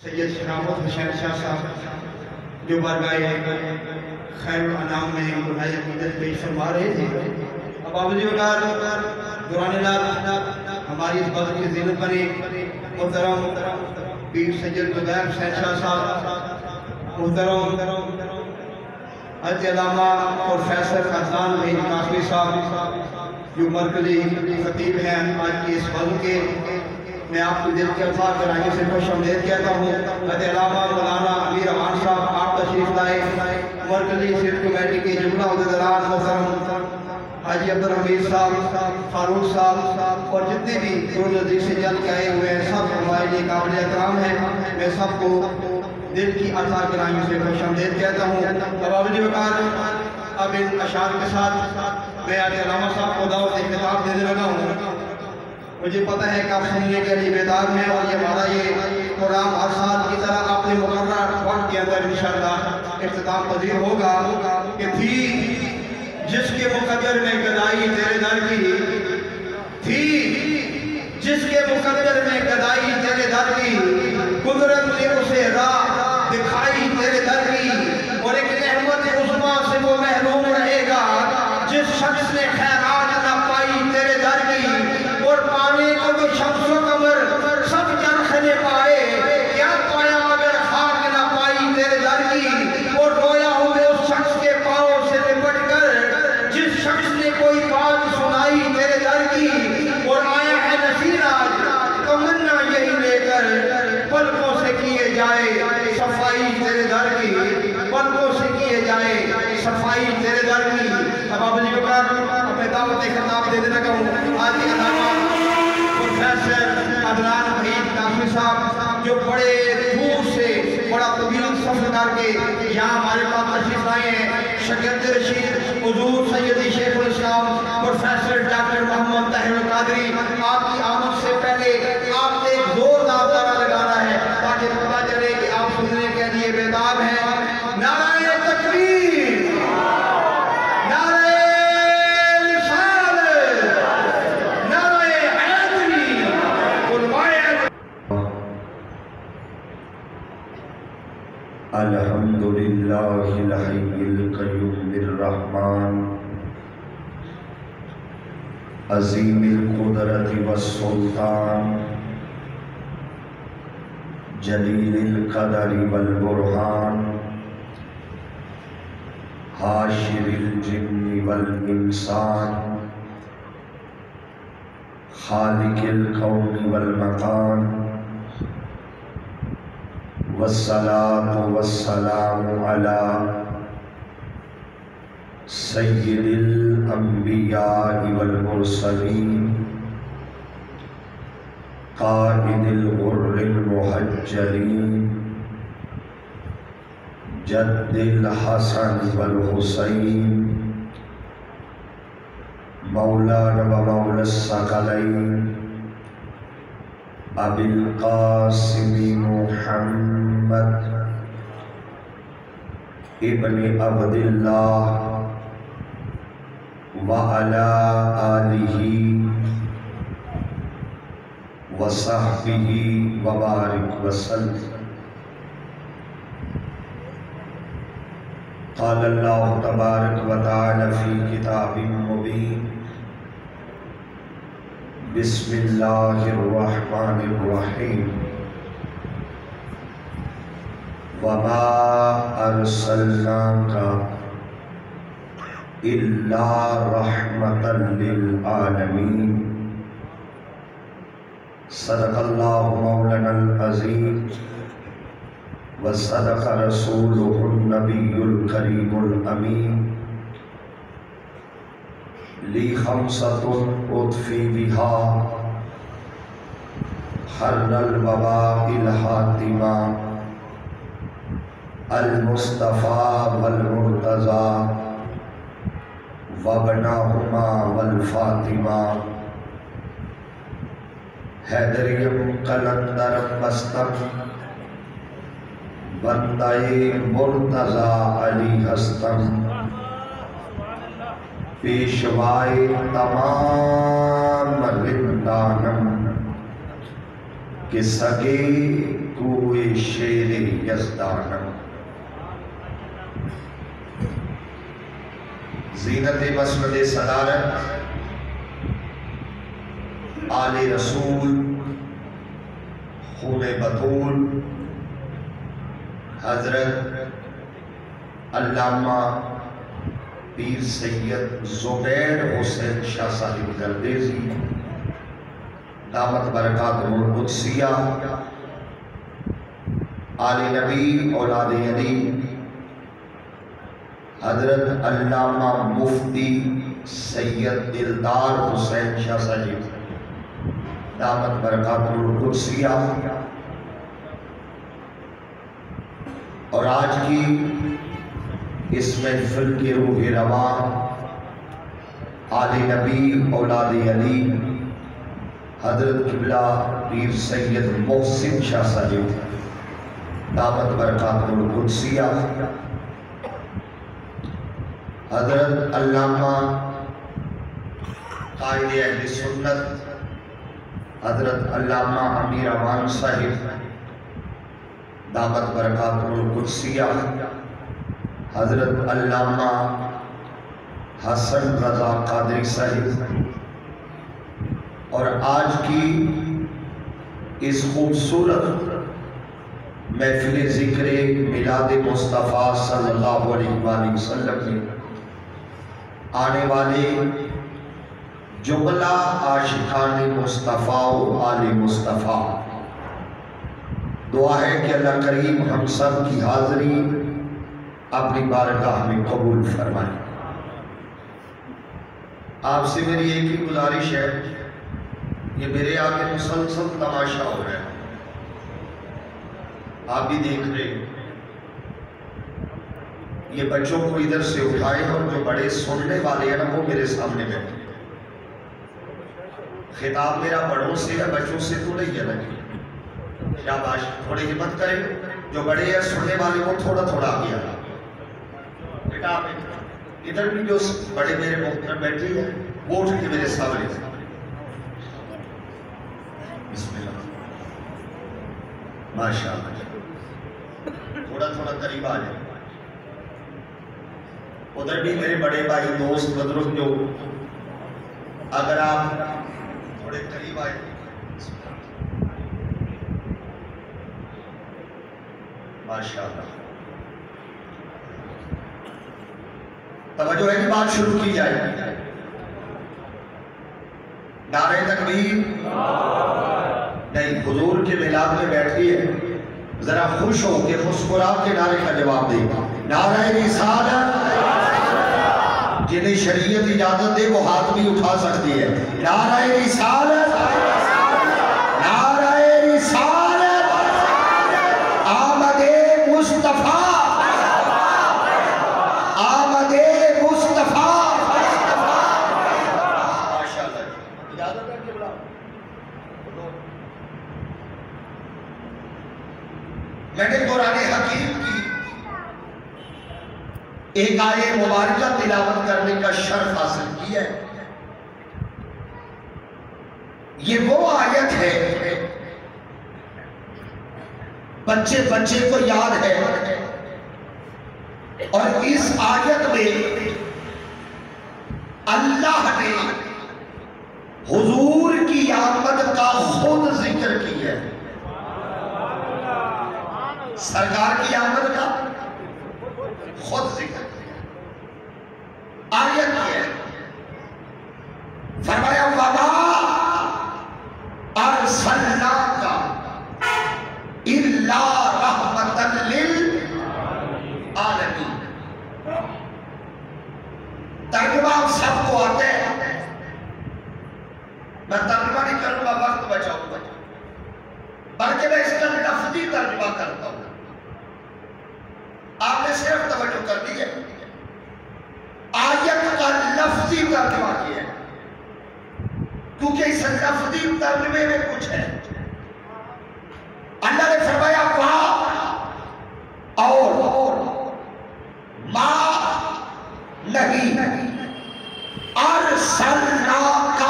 سید شرافت حسین شاہ صاحب جو بارگاہ خیر الانام میں برائے عقیدت پیش فرما رہے تھے. اب آبادیوکار دوران رات ہماری اس بات کی زینت بنے محترم پیر سید زبیر حسین شاہ صاحب، محترم حضرت علامہ پروفیسر اذان وحید قاسمی صاحب جو مرکزی خطیب ہیں آج کی اس وقت کے. میں آپ کو دل کے الفاظ کرائیں سے خوش آمدید کہتا ہوں. حضرت علامہ مولانا امیر امان صاحب آپ تشریف لائے. مرکزی صدر کمیٹی کے جملہ عہدیداران محترم حاجی عبدالحمید صاحب، فاروق صاحب اور جتنے بھی دور نزدیک سے چل کے آئے ہوئے ہیں، سب ہمارے لیے قابل احترام ہیں. میں سب کو دل کی عطا کرائیں سے خوش آمدید کہتا ہوں. اب آبادیوکار اب ان اشعار کے ساتھ میں حضرت علامہ صاحب کو دعوت خطاب دینے لگا ہوں. مجھے پتہ ہے کہ آپ سننے کے لیے بیدار ہیں اور یہ ہمارا یہ پروگرام ہر سال کی طرح اپنے مقررہ وقت کے اندر انشاءاللہ اختتام پذیر ہوگا. کہ تھی جس کے مقدر میں گدائی تیرے در کی، تھی جس کے مقدر میں گدائی تیرے در کی، قدرت نے اسے راہ دکھائی تیرے در کی. اور ایک نعمت عظمیٰ سے وہ محروم رہے گا جس شخص نے خیرات نہ پائی تیرے در کی. اور پانے کو تو شمس و قمر سب چرخ نے پائے، کیا پایا اگر خاک نہ پائی تیرے در کی. اور رویا ہوئے اس شخص کے پاؤں سے لپٹ کر جس شخص نے کوئی بات سنائی تیرے در کی. اور آیا ہے نصیر آج تمنا یہی لے کر، پلکوں سے کیے جائے صفائی تیرے در کی، پلکوں سے کیے جائے صفائی تیرے در کی. اب آبادیوکار اپنے دعوت خطاب دے دینا کہوں. آج کے علامہ پروفیسر اذان وحید قاسمی صاحب جو بڑے دور سے بڑا طویل سفر کر کے یہاں ہمارے پاس تشریف لائے ہیں. شاگرد رشید حضور سیدی شیخ الاسلام پروفیسر ڈاکٹر محمد طاہر القادری، آپ کی آمد سے پہلے آپ نے ایک زوردار نعرہ لگانا ہے تاکہ پتہ چلے کہ آپ سننے کے لیے بیدار ہیں. نعرہ تکبیر، نعرہ رسالت، نعرہ حیدری، علماء. الحمدللہ الحی القیوم الرحمن عظیم القدرت والسلطان جلیل القدر والبرہان حاشر الجن والانسان خالق الکون والمکان والصلاة والسلام على سید الانبیاء والمرسلین قائد الغر المحجلین جد الحسن والحسین مولانا و مولا الثقلین ابی القاسم محمد ابن عبداللہ وعلى آلہ وصحبہ وبارک وسلم. قال اللہ تبارک وتعالی فی کتاب مبین بسم اللہ الرحمن الرحیم وما ارسلناک الا رحمتا للعالمین. صدق اللہ مولانا العظیم وصدق رسولہ النبی الکریم الامین. لی خمسۃ اطفی بہا حر الوباء الحاتمہ المصطفیٰ والمرتضیٰ وابناہما والفاطمہ. حیدریم قلندر مستم بندہ مرتضیٰ علی ہستم. پیشوائے تمام رندانم کہ سگے تو طلوع شیر یزدان زینت مسند صدارت آل رسول خون بطول حضرت علامہ پیر سید زبیر حسین شاہ صاحب گردیزی دامت برکات القدسیہ آل نبی اولاد علی حضرت علامہ مفتی سید دلدار حسین شاہ صاحب دامت برکات القدسیہ اور آج کی اس محفل کے روح رواں آل نبی اولاد علی حضرت قبلہ پیر سید محسن شاہ صاحب دامت برکات القدسیہ حضرت علامہ قائد اہل سنت حضرت علامہ امیر امان صاحب دامت برکات القدسیہ حضرت علامہ حسن رضا قادری صاحب اور آج کی اس خوبصورت محفل ذکر میلاد مصطفیٰ صلی اللہ علیہ وآلہ وسلم میں آنے والے جملہ عاشقان مصطفیٰ و آل مصطفیٰ، دعا ہے کہ اللہ کریم ہم سب کی حاضری اپنی بارگاہ میں قبول فرمائے۔ آپ سے میری ایک ہی گزارش ہے، یہ میرے آگے مسلسل تماشا ہو رہا ہے، آپ بھی دیکھ رہے ہیں، یہ بچوں کو ادھر سے اٹھائے اور جو بڑے سننے والے ہیں نا وہ میرے سامنے بیٹھے۔ خطاب میرا بڑوں سے ہے، بچوں سے تو نہیں ہے لگی۔ شاباش، تھوڑی ہمت کریں، جو بڑے ہیں سننے والے وہ تھوڑا تھوڑا آگے آگا۔ بیٹا ادھر بھی جو بڑے میرے محترم بیٹھے ہیں وہ اٹھ کے میرے سامنے سے بسم اللہ، ماشاءاللہ، تھوڑا تھوڑا قریب آ جائیں۔ ادھر بھی میرے بڑے بھائی دوست بزرگ جو اگر آپ تھوڑے قریب آئے، ماشاءاللہ، توجہ ہے کہ بات شروع کی جائے۔ نعرہ تکبیر نہیں، حضور کے میلاد میں بیٹھی ہے، ذرا خوش ہو کے مسکرا کے نعرے کا جواب دے گا۔ نعرہ رسالت، جنہیں شریعت اجازت دے وہ ہاتھ بھی اٹھا سکتی ہے۔ نعرہ رسالت، نعرہ رسالت، آمد مصطفیٰ، آمد مصطفیٰ۔ ماشاءاللہ، اجازت ہے کہ بلا میں نے قرآن حکیم کی ایک آیے مبارکہ تلاوت کرنے کا شرف حاصل کیا ہے۔ یہ وہ آیت ہے، بچے بچے کو یاد ہے، اور اس آیت میں اللہ نے حضور کی آمد کا خود ذکر کیا ہے، سرکار کی آمد کا خود ذکر کیا۔ آیت یہ ہے، فرمایا وَمَا أَرْسَلْنَاكَ إِلَّا رَحْمَةً لِلْعَالَمِينَ۔ ترجمہ سب کو آتے ہیں، میں ترجمہ نہیں کروں گا، وقت بچاؤں گا، بلکہ میں اس کا لفظی ترجمہ کرتا ہوں۔ آپ نے صرف توجہ کر دی ہے، آیت کا لفظی ترجمہ کیا ہے، کیونکہ اس لفظی ترجمے میں کچھ ہے۔ اللہ نے فرمایا اور ما نہیں ارسلناک،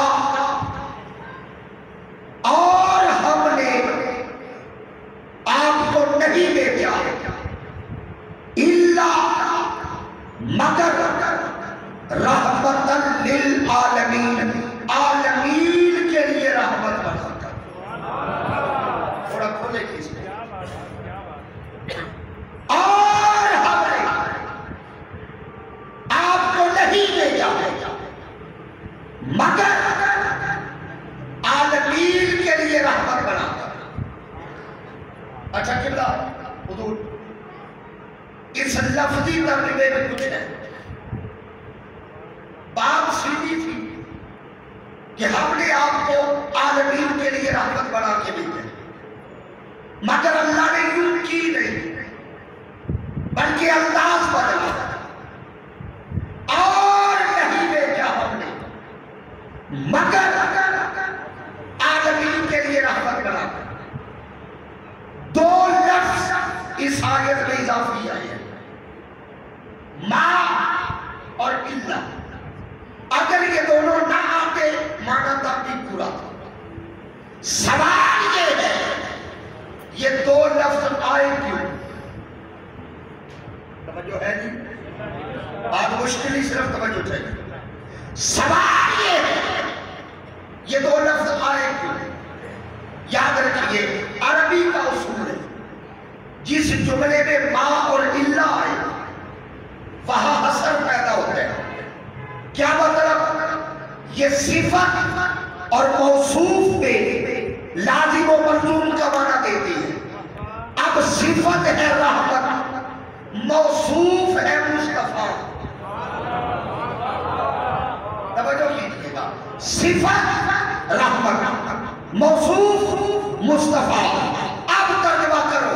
اور ہم نے آپ نہیں بھیجا الا مگر رحمت للعالمین، عالمین کے لیے رحمت بنا کر. تھوڑا کھولے کی اس میں. اور ہم نے آپ کو نہیں بھیجا مگر عالمین کے لیے رحمت بنا کر. اچھا قبلہ حضور اس لفظی ترجمے میں کچھ ہے. بات سیدھی تھی کہ ہم نے آپ کو عالمین کے لیے رحمت بنا کے بھیجا، مگر اللہ نے یوں کی نہیں بلکہ انداز بدلا. اور نہیں بھیجا ہم نے مگر عالمین کے لیے رحمت بنا کر. دو لفظ اس آیت میں اضافی آئے ہیں، ما اور الا. اگر یہ دونوں نہ آتے معنی ترتیب پورا تھا. سوال یہ ہے یہ دو لفظ آئے کیوں؟ توجہ ہے جی؟ بات مشکل ہی صرف توجہ چاہیے. سوال یہ ہے یہ دو لفظ آئے کیوں؟ یاد رکھیے عربی کا اصول ہے جس جملے میں ما اور الا آئے وہاں حسر پیدا ہوتا ہے. کیا مطلب؟ یہ صفت اور موصوف پہ لازم و ملزوم کا معنی دیتی ہے. اب صفت ہے رحمت، موصوف ہے مصطفیٰ. توجہ کیجیے گا، صفت رحمت، موصوف مصطفیٰ. اب ترجمہ کرو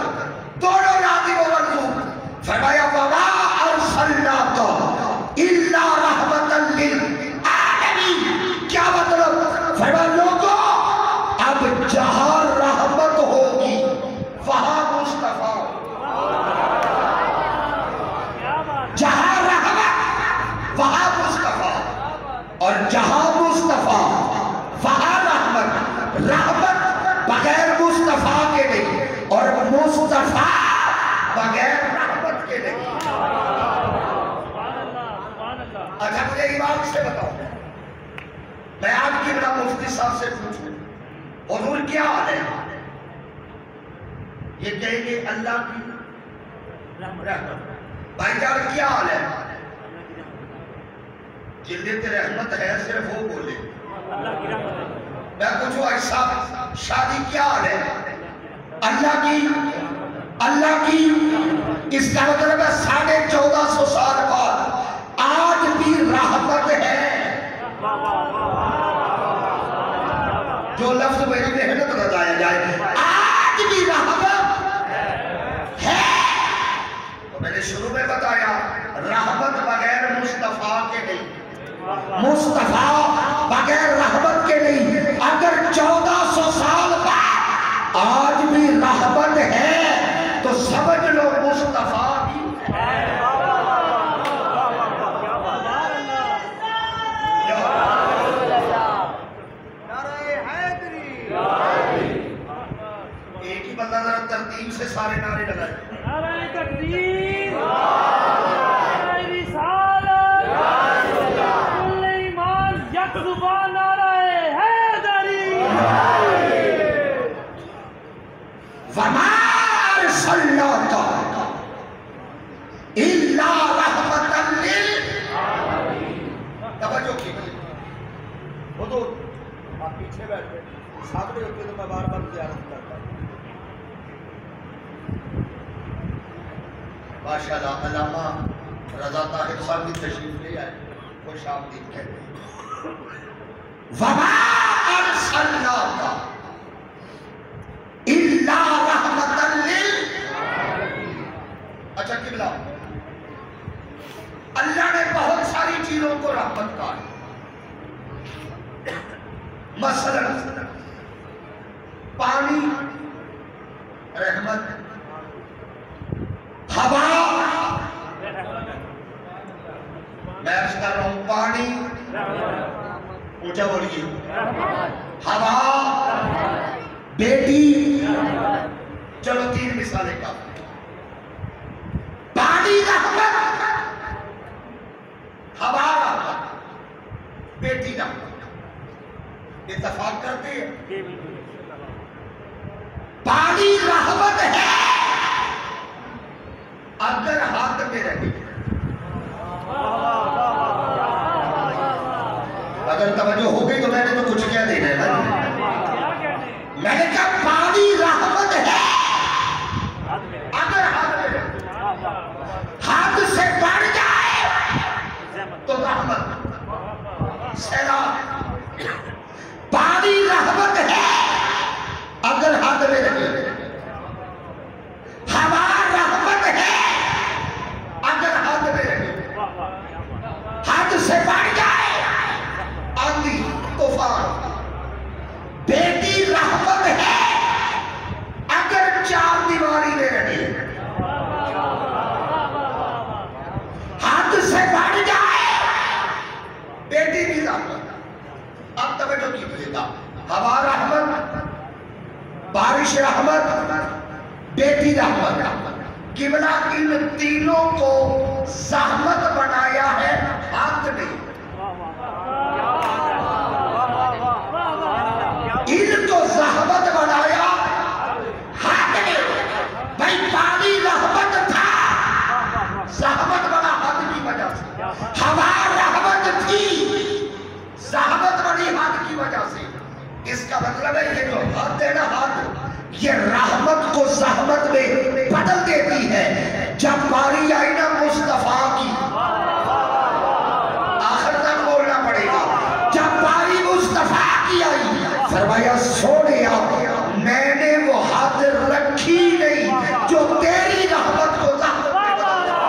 دونوں لازم و ملزوم. فرمایا وما ارسلناک الا رحمت للعالمین. کیا مطلب؟ فرمایا لوگوں اب جہاں رحمت ہوگی وہاں مصطفیٰ. جہاں رحمت وہاں مصطفیٰ، اور جہاں مصطفیٰ وہاں رحمت. رحمت بغیر مصطفیٰ کے نہیں اور مصطفیٰ بغیر رحمت کے نہیں. اچھا مجھے امام سے بتاؤ، میں آپ کی بنا مفتی صاحب سے پوچھوں حضور کیا حال ہے؟ یہ کہیں گے اللہ کی رحمت. بھائی جان کیا حال ہے؟ جلدت رحمت ہے صرف وہ بولے. میں پوچھوں ایسا شادی کیا حال ہے؟ اللہ کی. اس کا مطلب ہے 1450 سال بعد آج بھی رحمت ہے. جو لفظ میری محنت لگایا جائے آج بھی رحمت ہے. تو میں نے شروع میں بتایا رحمت بغیر مصطفیٰ کے نہیں، مصطفیٰ بغیر رحمت کے نہیں. اگر 1400 سال بعد آج بھی رحمت ہے تو سمجھ لو مصطفیٰ بھی ہے. ایک ہی بندہ ذرا ترتیب سے سارے نعرے لگائے. نعرہ تکبیر، نعرہ رسالت، کل ایمان یک زبان، نعرہ حیدری. وما ارسلناک الا رحمت للعالمین. توجہ کیجیے حضور آپ پیچھے بیٹھے سامنے ہوتے تو میں بار بار زیارت کرتا ہوں. ماشاءاللہ علامہ رضا طاہر صاحب کی تشریف لے آئے، خوش آمدید کہتے ہیں. وما ارسلناک الا رحمت للعالمین. اچھا قبلہ اللہ نے بہت ساری چیزوں کو رحمت کہا ہے. مثلا پانی رحمت، ہوا، میں عرض کر رہا ہوں پانی اونچا بولیے، ہوا، بیٹی. چلو 3 مثالیں کا بیٹی نہ اتفاق کرتے ہیں پانی رحمت ہے اگر ہاتھ میں رہے. اگر توجہ ہو گئی تو میں نے تو کچھ کہہ دینا ہے نا. میں نے کہا پانی رحمت ہے اگر ہاتھ میں رہے. ہاتھ سے بڑھ جائے تو رحمت سیلاب. پانی رحمت ہے اگر ہاتھ میں رہے. ہوا رحمت ہے اگر ہاتھ میں رہے. ہاتھ سے بڑھ جائے آندھی طوفان. بیٹی رحمت ہے اگر چار دیواری میں رہے. ہاتھ سے بڑھ جائے بیٹی بھی رحمت. اب توجہ کیجیے گا. ہوا رحمت, بارش رحمت, بیٹی رحمت. قبلہ ان تینوں کو زحمت بنایا ہے ہاتھ نے. ان کو زحمت بنایا ہاتھ نے. بھائی پانی رحمت تھا, زحمت بنا ہاتھ کی وجہ سے. ہوا رحمت تھی, زحمت بنی ہاتھ کی وجہ سے. اس کا مطلب ہے یہ جو ہاتھ ہے نا, ہاتھ یہ رحمت کو زحمت میں بدل دیتی ہے. جب باری آئی نا مصطفیٰ کی, آخر تک بولنا پڑے گا, جب باری مصطفیٰ کی آئی فرمایا سونیا میں نے وہ ہاتھ رکھی نہیں جو تیری رحمت کو زحمت میں بدل دیا.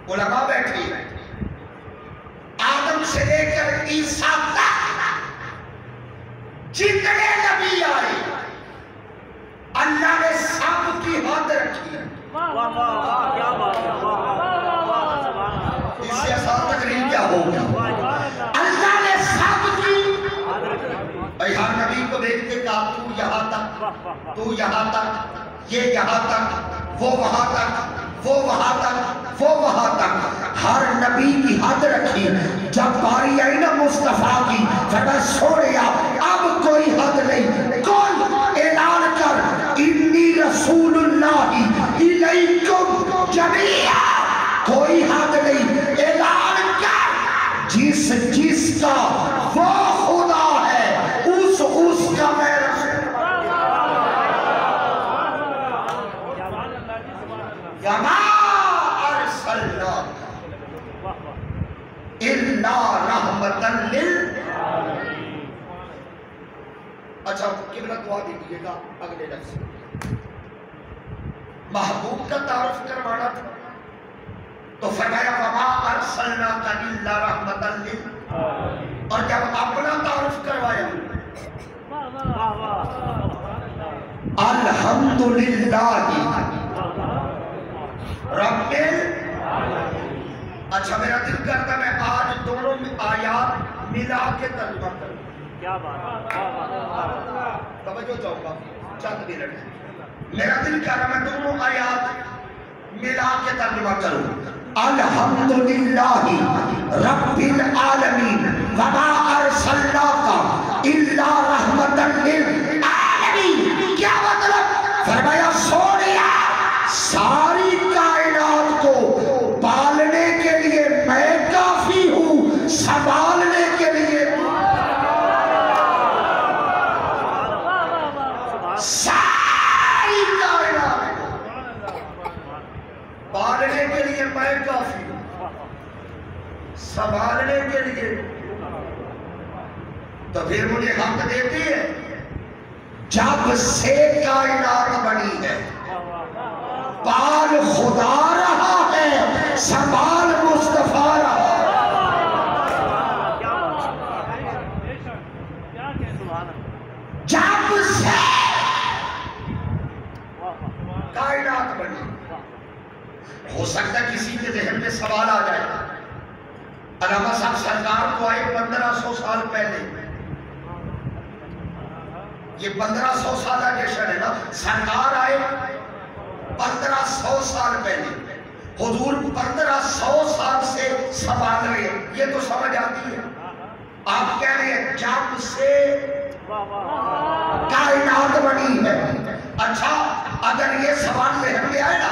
علماء بیٹھی ہے, آدم سے لے کر عیسیٰ تک جتنے نبی آئے اللہ نے سب کی ہاتھ رکھی ہے. اس سے آسان تقریر کیا ہوگی؟ اللہ نے سب کی. ہر نبی کو دیکھتے کہا تو یہاں تک, تو یہاں تک, یہ یہاں تک, وہ وہاں تک, وہ وہاں تک, وہ وہاں تک. ہر نبی کی حد رکھی. جب باری آئی نا مصطفیٰ کی فرمایا سونیا اب کوئی حد نہیں. کون اعلان کر انی رسول اللہ الیکم جمیعا. کوئی حد نہیں, اعلان کر جس جس کا وہ خدا ہے اس کا میں رسول. وما ارسلناک الا رحمتا للعالمین. اچھا قبلہ دعا دیجیے گا اگلے لفظ. محبوب کا تعارف کروانا تھا تو فرمایا وما ارسلناک الا رحمتا للعالمین. اور جب اپنا تعارف کروایا الحمدللہ رب. اچھا میرا دل کرتا میں آج دونوں آیات ملا کے ترجمہ کروں. کیا بات ہے, توجہ چاہوں گا چند منٹ. میرا دل کر رہا میں دونوں آیات ملا کے ترجمہ کروں. الحمدللہ رب العالمین وما ارسلناک الا رحمتا للعالمین. کیا مطلب؟ فرمایا سونیا ساری کائنات کو پالنے کے لیے میں کافی ہوں, سنبھالنے کے لیے ساری کائنات پالنے کے لیے میں کافی ہوں, سنبھالنے کے لیے. تو پھر مجھے حق دیتی ہے جب سے کائنات بنی ہے پال خدا رہا ہے, سنبھال مصطفیٰ رہا. جب سے کائنات بنی, ہو سکتا ہے کسی کے ذہن میں سوال آ جائے، علامہ صاحب سرکار کو آئے 1500 سال پہلے، یہ 1500 سالہ جشن ہے نا، سرکار آئے 1500 سال پہلے، حضور 1500 سال سے سنبھال رہے ہیں، یہ تو سمجھ آتی ہے۔ آپ کہہ رہے ہیں جب سے کائنات بنی ہے، اچھا اگر یہ سوال ذہن میں آئے نا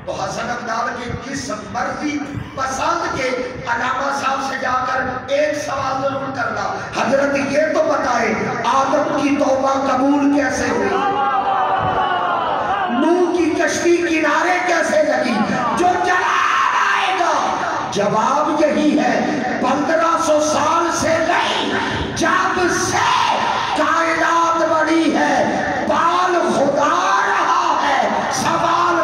تو حسن عبدال کے جس مرضی پسند کے علامہ صاحب سے جا کر ایک سوال ضرور کرنا، حضرت یہ تو بتائے آدم کی توبہ قبول کیسے ہوئی، نوح کی کشتی کنارے کیسے لگی، جو جواب آئے گا جواب یہی ہے 1500 سال سے نہیں، جب سے کائنات بنی ہے بال خدا رہا ہے، سوال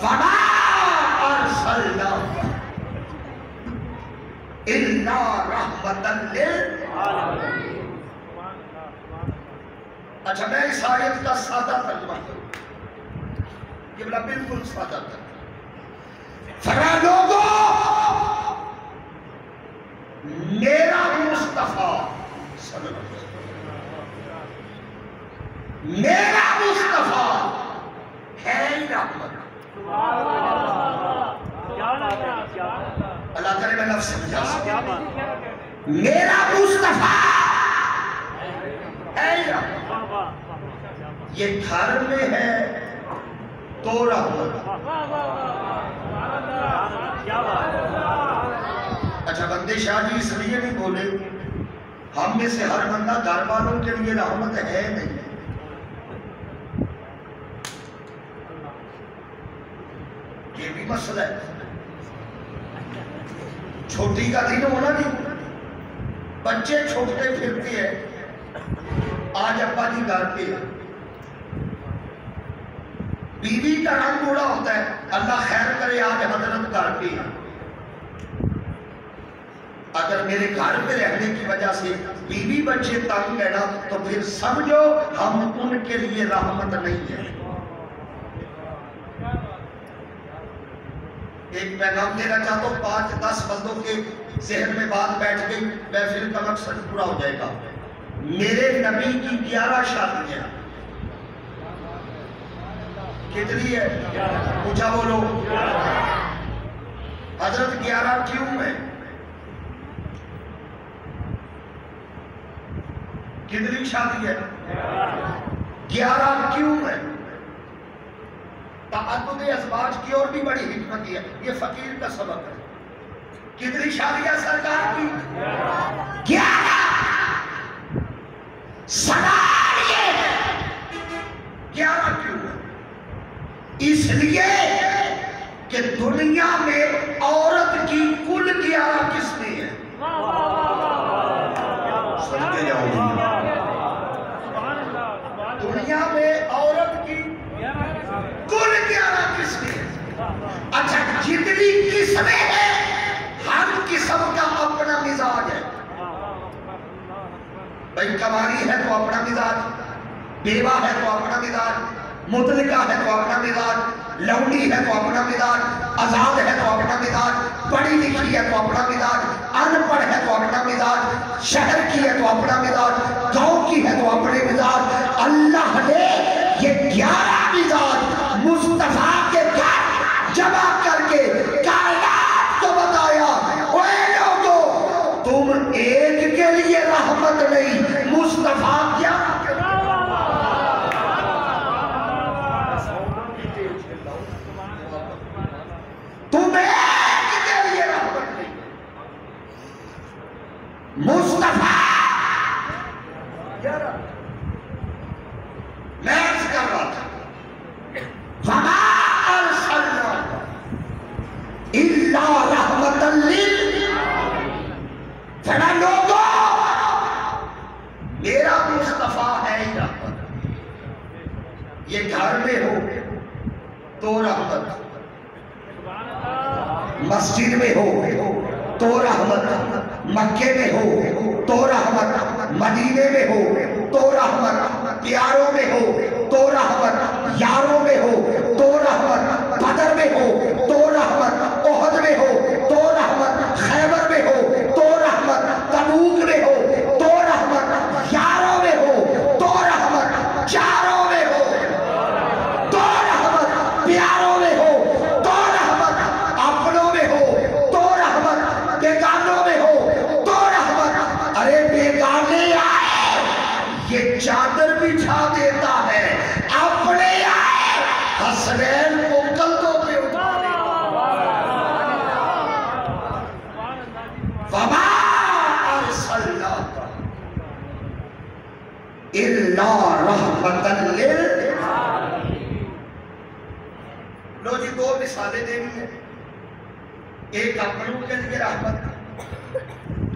وَمَا أَرْسَلْنَا إِلَّا رَحْمَةً لِلْعَالَمِينَ۔ اچھا میں اس آیت کا سادہ ترجمہ کروں، یہ بلا بالکل سادہ ترجمہ، فرمایا لوگوں میرا مصطفیٰ صلی اللہ علیہ وسلم، میرا مصطفیٰ ہے رحمت۔ اللہ کرے میں لفظ سمجھا سکتا، میرا مصطفیٰ ہے رحمت، یہ گھر میں ہے تو رحمت۔ اچھا بندے شاہ جی اس لیے نہیں بولے، ہم میں سے ہر بندہ گھر والوں کے لیے رحمت ہے نہیں، یہ بھی مسئلہ ہے۔ چھوٹی کا دن ہونا نہیں، بچے چھوٹے پھرتے ہیں، آج ابا جی گھر پہ ہے، بیوی کا رنگ بوڑھا ہوتا ہے، اللہ خیر کرے آج حضرت گھر پہ ہے، اگر میرے گھر پہ رہنے کی وجہ سے بیوی بچے تنگ ہے نا تو پھر سمجھو ہم ان کے لیے رحمت نہیں ہے۔ ایک پیغام دینا چاہتا ہوں، 5-10 بندوں کے ذہن میں بات بیٹھ گئی، محفل کا مقصد پورا ہو جائے گا۔ میرے نبی کی 11 شادیاں، کتنی ہے؟ پوچھا بولو، حضرت 11 کیوں ہے؟ کتنی شادی ہے؟ 11 کیوں ہے؟ تعدد ازواج کی اور بھی بڑی حکمت ہے، یہ فقیر کا سبق ہے۔ کتنی شادیاں سرکار کی؟ 11۔ سوال یہ ہے 11 کیوں ہے؟ اس لیے کہ دنیا میں عورت کی کل 11 قسمیں ہیں۔ سمجھے جاؤ دنیا میں عورت کی کل 11 قسمیں ہیں۔ اچھا جتنی قسمیں ہیں ہر قسم کا اپنا مزاج ہے، بھائی کماری ہے تو اپنا مزاج، بیوہ ہے تو اپنا مزاج، مطلقہ ہے تو اپنا مزاج، لونڈی ہے تو اپنا مزاج، آزاد ہے تو اپنا مزاج، پڑھی لکھی ہے تو اپنا مزاج، ان پڑھ ہے تو اپنا مزاج، شہر کی ہے تو اپنا مزاج، گاؤں کی ہے تو اپنے مزاج۔ اللہ نے یہ 11 مزاج مصطفیٰ کے گھر جمع کر کے کائنات کو بتایا، اے لوگو تم ایک کے لیے رحمت نہیں، مصطفیٰ کیا تم ایک کے لیے رحمت نہیں، مصطفیٰ میں عرض کر رہا تھا وَمَا أَرْسَلْنَا إِلَّا رَحْمَةً لِلْعَالَمِينَ۔ فرمایا لوگوں میرا مصطفیٰ ہے ہی رحمت، یہ گھر میں ہو تو رحمت، مسجد میں ہو تو رحمت، مکے میں ہو تو رحمت، مدینے میں ہو تو رحمت پیاروں میں ہو تو رحمت یاروں میں ہو تو رحمت بدر میں ہو تو رحمت احد میں ہو تو رحمت خیبر میں ہو تو رحمت تبوک میں ہو تو رحمت یاروں میں ہو تو رحمت چاروں میں ہو تو رحمت پیاروں میں ہو تو رحمت اپنوں میں ہو تو رحمت بیگانوں میں ہو تو رحمت ارے بیگانے آئے یہ چادر بچھا دیتا ہے اپنے آئے حسنین کو کندھوں پہ اٹھا وما ارسلناک الا رحمتا للعالمین. لو جی دو مثالیں دینی ہیں، ایک اپنوں کے لیے رحمت،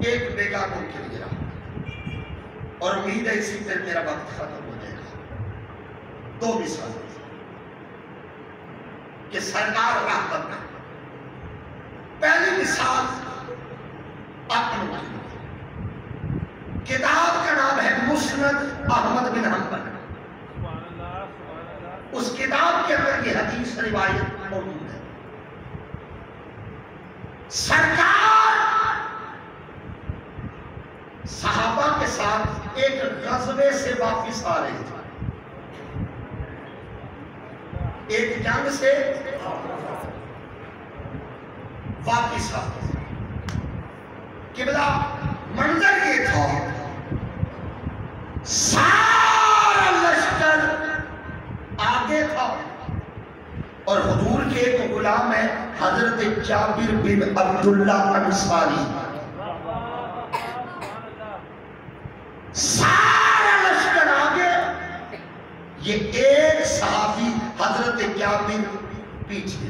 ایک بیگانوں کے لیے رحمت، اور امید ہے اسی پر میرا وقت ختم ہو جائے گا. دو مثالیں کہ سرکار رحمت میں. پہلی مثال اپنوں کے لیے، کتاب کا نام ہے مسند احمد بن حنبل. اس کتاب کے اندر یہ حدیث روایت موجود ہے. سرکار صحابہ کے ساتھ ایک غزوے سے واپس آ رہے تھے، ایک جنگ سے واپس آ رہے تھے. قبلہ منظر یہ تھا، سارا لشکر آگے تھا اور حضور کے ایک غلام ہے حضرت جابر بن عبداللہ انصاری. سارا لشکر آگے، یہ ایک صحابی حضرت جابر پیچھے،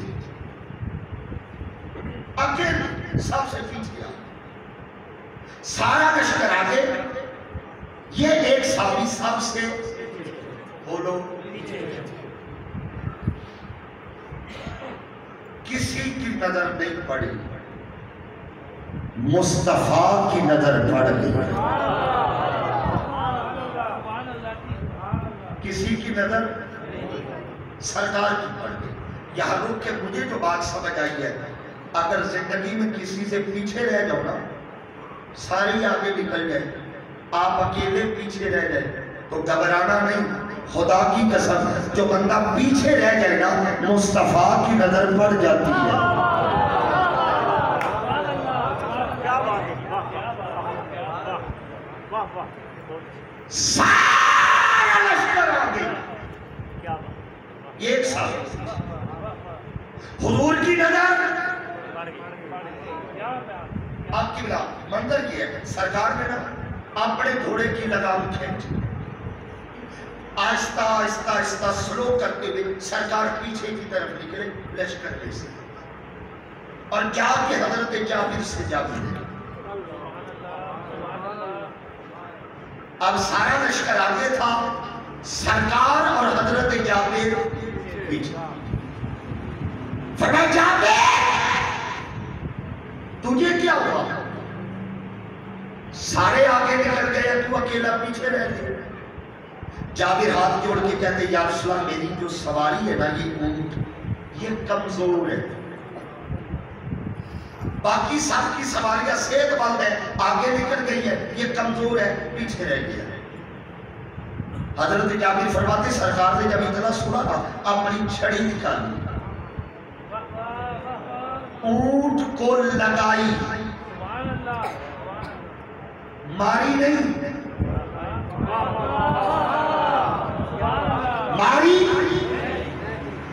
اکیلے سب سے پیچھے. سارا لشکر آگے، یہ ایک صحابی سب سے بولو کسی کی نظر نہیں پڑی، مصطفیٰ کی نظر پڑ گئی. کسی کی نظر سرکار کی پڑ گئی. یہاں رک کے مجھے جو بات سمجھ آئی ہے، اگر زندگی میں کسی سے پیچھے رہ جاؤ نا، ساری آگے نکل جائے، آپ اکیلے پیچھے رہ جائے تو گھبرانا نہیں. خدا کی قسم جو بندہ پیچھے رہ جائے نا، مصطفیٰ کی نظر پڑ جاتی ہے. سارا لشکر آگے، ایک ساتھ حضور کی نظر. آپ کی بلا منظر یہ ہے، سرکار نے نا اپنے گھوڑے کی لگام کھینچ، آہستہ آہستہ آہستہ سلو کرتے ہوئے سرکار پیچھے کی طرف نکلے لشکر میں سے، اور جا کے حضرت جابر سے جا ملے. اب سارا لشکر آگے تھا، سرکار اور حضرت جابر پیچھے. فرمایا جابر تجھے کیا ہوا؟ سارے آگے نکل گئے، تو اکیلا پیچھے رہ گیا. جابر ہاتھ جوڑ کے کہتے یا رسول اللہ میری جو سواری ہے نا، یہ اونٹ یہ کمزور ہے، باقی سب کی سواریاں صحت مند ہے، آگے نکل گئی ہے، یہ کمزور ہے، پیچھے رہ گیا. حضرت جابر فرماتے سرکار نے جب اتنا سنا نا، اپنی چھڑی نکالی، اونٹ کو لگائی، ماری نہیں، ماری.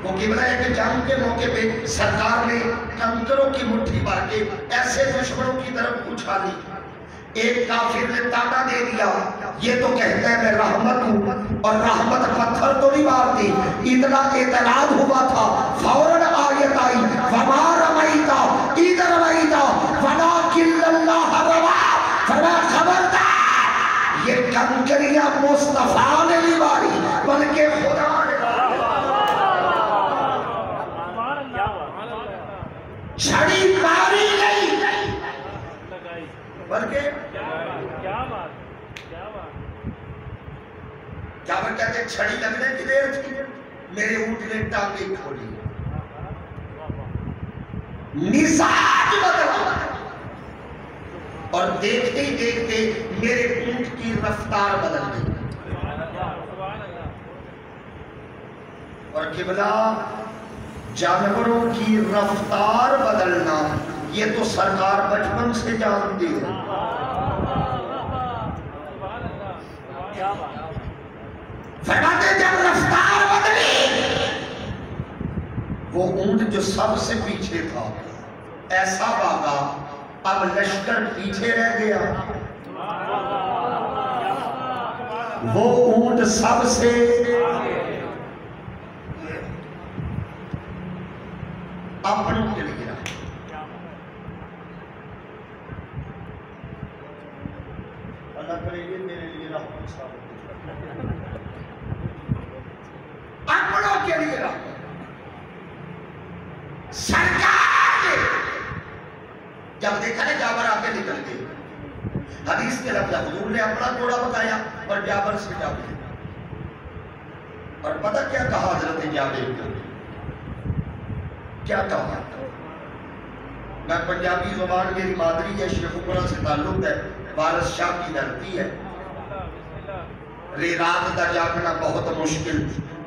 وہ قبلہ ہے کہ جنگ کے موقع پہ سرکار نے کنکروں کی مٹھی بھر کے ایسے دشمنوں کی طرف اچھالی. ایک کافر نے تانا دے دیا، یہ تو کہتا ہے میں رحمت ہوں، اور رحمت پتھر تو نہیں مارتی. اتنا اعتراض ہوا تھا، فوراً آیت آئی وما رمیتا اذ رمیتا ولکن اللہ رمی. فرمایا خبردار، یہ کنکریاں مصطفیٰ نے نہیں ماری بلکہ خدا نے. چھڑی ماری نہیں بلکہ جابر کہتے چھڑی لگنے کی دیر تھی، میرے اونٹ نے ٹانگیں کھولی، مزاج بدلا، اور دیکھتے ہی دیکھتے میرے اونٹ کی رفتار بدل گئی۔ اور قبلہ جانوروں کی رفتار بدلنا یہ تو سرکار بچپن سے جانتی ہے۔ فرماتے جب رفتار بدلی، وہ اونٹ جو سب سے پیچھے تھا ایسا بھاگا اب لشکر پیچھے رہ گیا۔ وہ اونٹ سب سے اپنوں کے لیے اللہ کرے یہ میرے لیے رحمت اپنوں کے لیے رحمت۔ سرکار نے جب دیکھا نا جابر آگے نکل گئے، حدیث کے لفظ حضور نے اپنا جوڑا بتایا اور جابر سے جابر، اور پتہ کیا کہا حضرت جابر کو؟ کیا کہا؟ میں پنجابی زبان میری مادری ہے، شیخ پورا سے تعلق ہے، وارث شاہ کی دھرتی ہے۔ رات دا جاگنا بہت مشکل،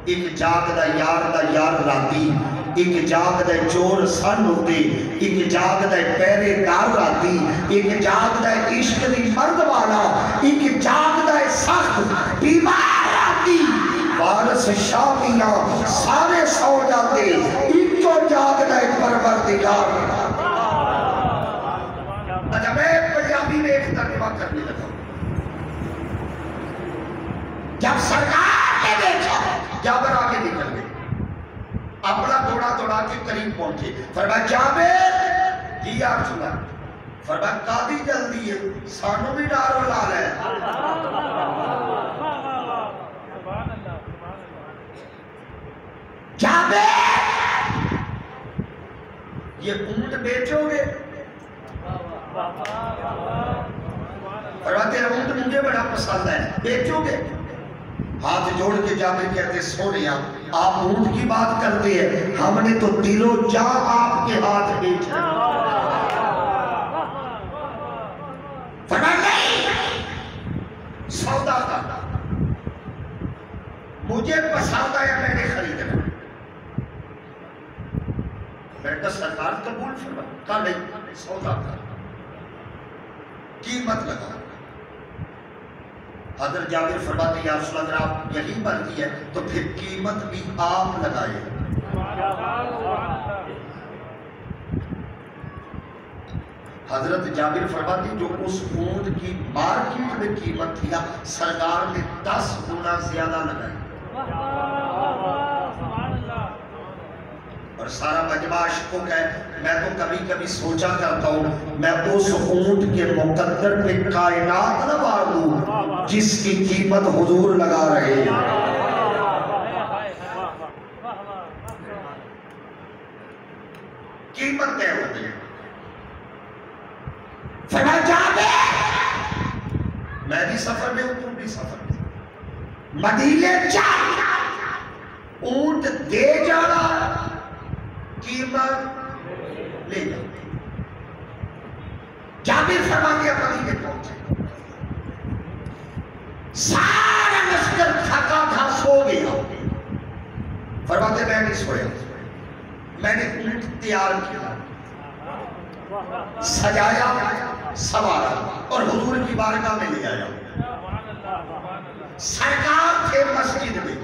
ایک جاگ دا یار راتی، ایک جاگ دا چور سن ہوتے، ایک جاگ دا پیرے دار راتی، ایک جاگ دا عشق دی مرد والا، ایک جاگ دا سخت بیمار راتی۔ وارث شاہ میاں سارے سو جاتے، ایک تو جاگ دا پروردگار۔ اچھا میں پنجابی میں ایک ترجمہ کرنے لگا، جب سرکار نے دیکھا جابر آگے نکل گئے، اپنا دوڑا کے قریب پہنچے، فرمایا جابر جی آپ سنا، فرمایا قاضی جلدی ہے سانو بھی ڈار ولا ہے۔ جابر یہ اونٹ بیچو گے؟ فرمایا تیرا اونٹ مجھے بڑا پسند ہے، بیچو گے؟ ہاتھ جوڑ کے جابر کہتے سونیا آپ اونٹ کی بات کرتے ہیں، ہم نے تو دل و جان آپ کے ہاتھ بیچا۔ فرمایا نہیں، سودا کرنا مجھے پسند آیا، میں نے خریدنا۔ میں نے سرکار قبول فرما، کہا نہیں سودا کرنا، قیمت لگا۔ حضرت جابر فرماتے ہیں یا رسول اللہ اگر آپ یہی مرضی ہے تو پھر قیمت بھی آپ لگائے۔ حضرت جابر فرماتے ہیں جو اس اونٹ کی مارکیٹ میں قیمت تھی سرکار نے 10 گنا زیادہ لگائی، اور سارا مجمع عاشقوں کا ہے۔ میں تو کبھی کبھی سوچا کرتا ہوں میں اس اونٹ کے مقدر پہ کائنات نہ مار دوں جس کی قیمت حضور لگا رہے ہیں۔ قیمت طے ہوتی ہے۔ فرمایا جابر میں بھی سفر میں ہوں تم بھی سفر میں، مدینے چاہیے اونٹ دے جانا، قیمت لے جانا۔ جابر فرماتے ہیں مدینے پہنچے، سارا لشکر تھکا تھا سو گیا۔ فرماتے میں نہیں سویا، میں نے اونٹ تیار کیا، سجایا، سوارا اور حضور کی بارگاہ میں لے آیا۔ سرکار تھے مسجد میں،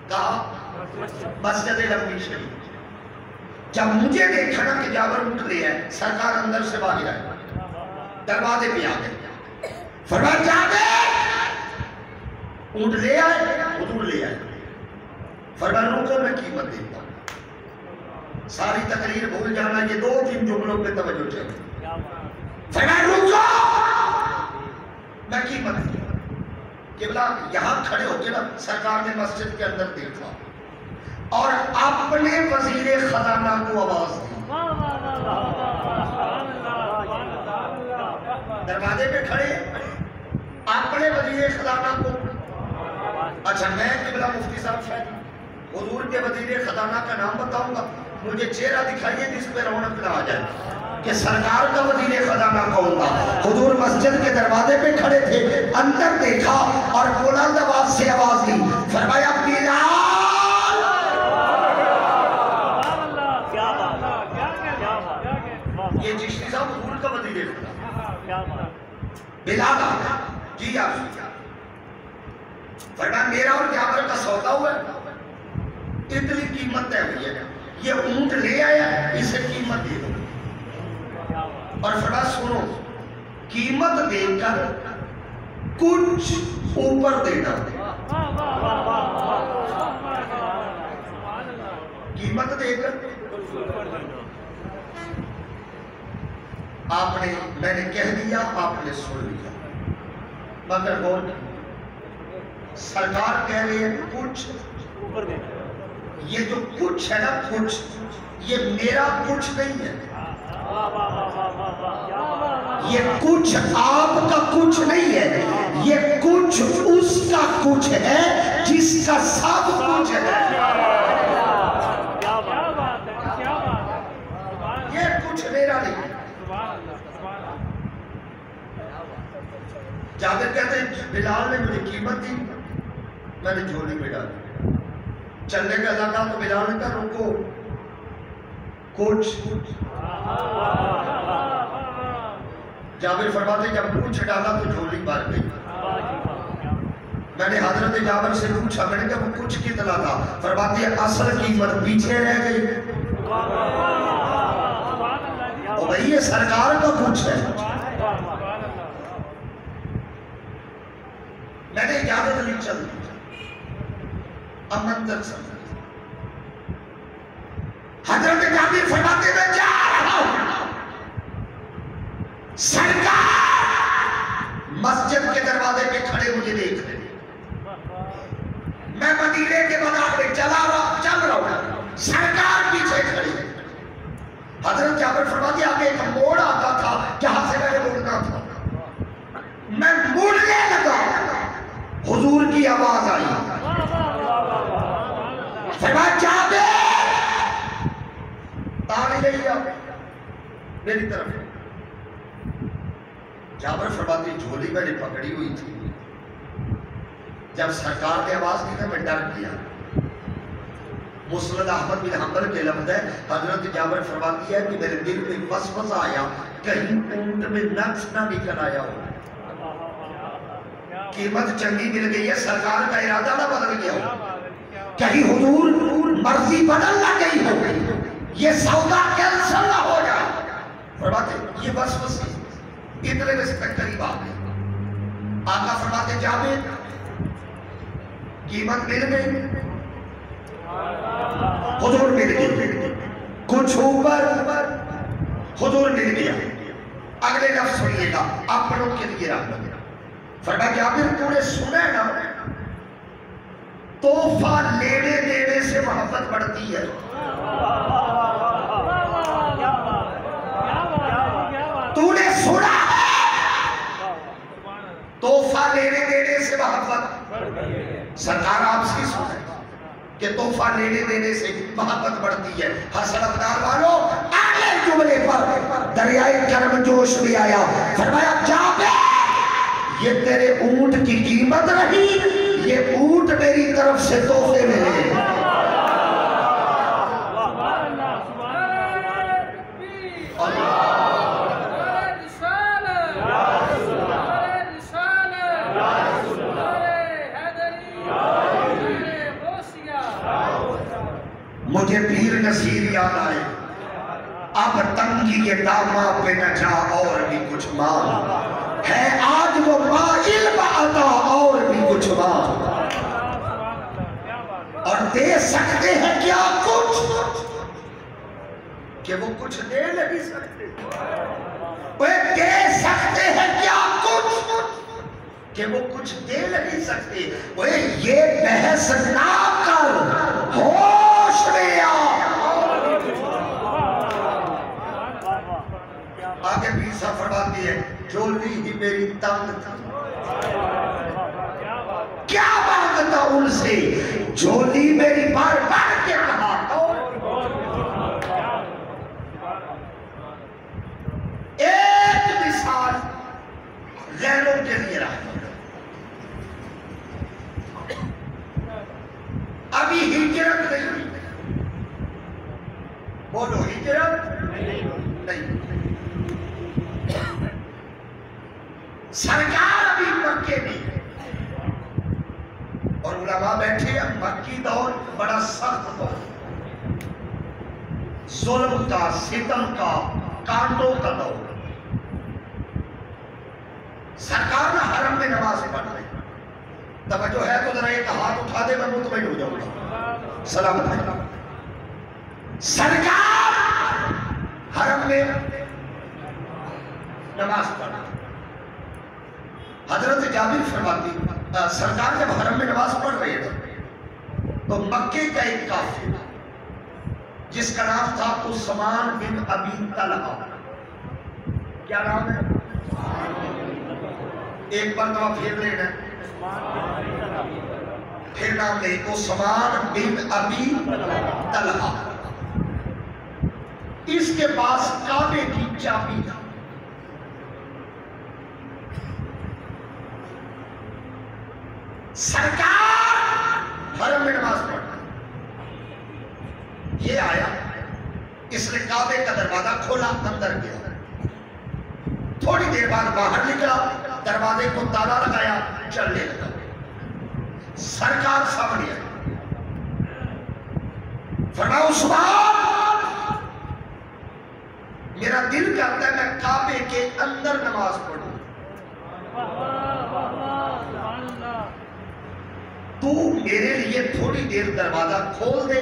کہا مسجد نبوی شریف۔ جب مجھے دیکھا نا کہ جابر اونٹ لے آئے، سرکار اندر سے باہر آئے، دروازے پہ آ گئے۔ فرمایا جابر اونٹ لے آئے؟ حضور لے آئے۔ فرمایا رکو میں قیمت دیتا ہوں۔ ساری تقریر بھول جانا، یہ 2-3 جملوں پہ توجہ چاہیے۔ فرمایا رکو میں قیمت دیتا ہوں۔ قبلہ یہاں کھڑے ہو کے نا سرکار نے مسجد کے اندر دیکھا اور اپنے وزیر خزانہ کو آواز دی۔ دروازے پہ کھڑے اپنے وزیر خزانہ کو اچھا میں قبلہ مفتی صاحب شاید حضور کے وزیر خزانہ کا نام بتاؤں گا، مجھے چہرہ دکھائیے جس پہ رونق نہ آ جائے کہ سرکار کا وزیر خزانہ کون تھا۔ حضور مسجد کے دروازے پہ کھڑے تھے، اندر دیکھا اور بلند آواز سے آواز دی، فرمایا بلال۔ یہ چشتی صاحب حضور کا وزیر خزانہ بلال آگا جی آپ فرمایا میرا اور جابر کا سودا ہوا ہے، اتنی قیمت طے ہوئی ہے، یہ اونٹ لے آیا اسے قیمت دے دو۔ اور فرمایا سنو قیمت دے کر کچھ اوپر دینا، قیمت دے کر آپ نے، میں نے کہہ دیا آپ نے سن لیا، مگر غور سرکار کہہ رہی ہے کچھ اوپر دینا۔ یہ جو کچھ ہے نا کچھ، یہ میرا کچھ نہیں ہے، یہ کچھ آپ کا کچھ نہیں ہے، یہ کچھ اس کا کچھ ہے جس کا سب کچھ ہے۔ یہ کچھ میرا نہیں ہے۔ جابر کہتے ہیں بلال نے مجھے قیمت دی، میں نے جھولی میں ڈالی، چلنے کا لگا تو بلال نے کہا رکو کچھ۔ جابر فرماتے جب کچھ ڈالا تو جھولی بھر گئی۔ میں نے حضرت جابر سے پوچھا، میں نے کہا وہ کچھ کتنا تھا؟ فرماتے ہیں اصل قیمت پیچھے رہ گئی۔ اور بھئی یہ سرکار کا کچھ ہے۔ میں نے اجازت لی چل دی، اب منظر سمجھ۔ حضرت جابر فرماتے میں جا رہا ہوں، سرکار مسجد کے دروازے پہ کھڑے مجھے دیکھ رہے، میں مدینے کے بازار میں چل رہا ہوں، سرکار پیچھے کھڑی۔ حضرت جابر فرماتے آگے ایک موڑ آتا تھا جہاں سے میں نے مڑنا تھا، میں مڑنے لگا، حضور کی آواز آئی، فرمایا جابر تالی لیا میری طرف۔ جابر فرماتی جھولی میں نے پکڑی ہوئی تھی، جب سرکار نے آواز دی تھا میں ڈر گیا۔ مسند احمد بن حنبل کے لفظ ہے، حضرت جابر فرماتی ہے کہ میرے دل میں وسوسہ آیا کہیں اونٹ میں نقص نہ نکل آیا ہو، قیمت چنگی مل گئی ہے، سرکار کا ارادہ نہ بدل گیا ہو، کہیں حضور مرضی بدل نہ گئی ہو، یہ سودا کینسل نہ ہو جائے۔ فرماتے یہ وسوسے اتنے میں سے قریب آ گئے۔ آقا فرماتے جابر قیمت مل گئی، حضور مل گئی، کچھ اوپر حضور مل گیا۔ اگلے لفظ سنیے گا اپنوں کے لیے رکھ لگا، فرمایا جابر تو نے سنا نا تحفہ لینے دینے سے محبت بڑھتی ہے، تو نے سنا ہے تحفہ لینے دینے سے محبت، سرکار آپ سے سنا کہ تحفہ لینے دینے سے محبت بڑھتی ہے۔ حسن ابدار والوں اگلے جملے پر دریائے کرم جوش بھی آیا، فرمایا جابر یہ تیرے اونٹ کی قیمت رہی، یہ اونٹ میری طرف سے تحفے میں لے۔ مجھے پیر نصیر یاد آئے، اب تنگی کے داماں پہ نہ جا اور بھی کچھ مانگ، ہے آج وہ مائل بعطا اور بھی کچھ مانگ، اور دے سکتے ہیں کیا کچھ کہ وہ کچھ دے نہیں سکتے، وہ دے سکتے ہیں کیا کچھ کہ وہ کچھ دے نہیں سکتے۔ وہ یہ بحث نہ کر، ہوش میں آ۔ آگے پیسا فرماتی ہے جولی ہی میری تنگ تھی، کیا مانگتا ان سے؟ جھولی میری بار بار کے کہا ایک مثال غیروں کے لیے رہا، ابھی ہجرت نہیں ہوئی، بولو ہجرت نہیں، سرکار ابھی مکے میں اور علماء بیٹھے ہیں، مکی دور بڑا سخت دور، ظلم کا، ستم کا، کانٹوں کا دور، سرکار نہ حرم میں نماز پڑھ رہی، توجہ ہے تو ذرا ایک ہاتھ اٹھا دے میں مطمئن ہو جاؤں گا، سلامت ہے، سرکار حرم میں نماز پڑھ رہی، حضرت جابر فرماتی سرکار جب حرم میں نماز پڑھ رہے تھے تو مکے کا ایک کافر جس کا نام تھا عثمان بن ابی طلحہ، کیا نام ہے؟ ایک مرتبہ پھر لینا پھر نام لے، عثمان بن ابی طلحہ، اس کے پاس کعبے کی چابی تھا، سرکار حرم میں نماز پڑھنا، یہ آیا، اس نے کعبے کا دروازہ کھولا، اندر گیا، تھوڑی دیر بعد باہر نکلا، دروازے کو تالا لگایا، چلنے لگا، سرکار سامنے آئی، فرمایا عثمان میرا دل کرتا ہے میں کعبے کے اندر نماز پڑھوں، تو میرے لیے تھوڑی دیر دروازہ کھول دے،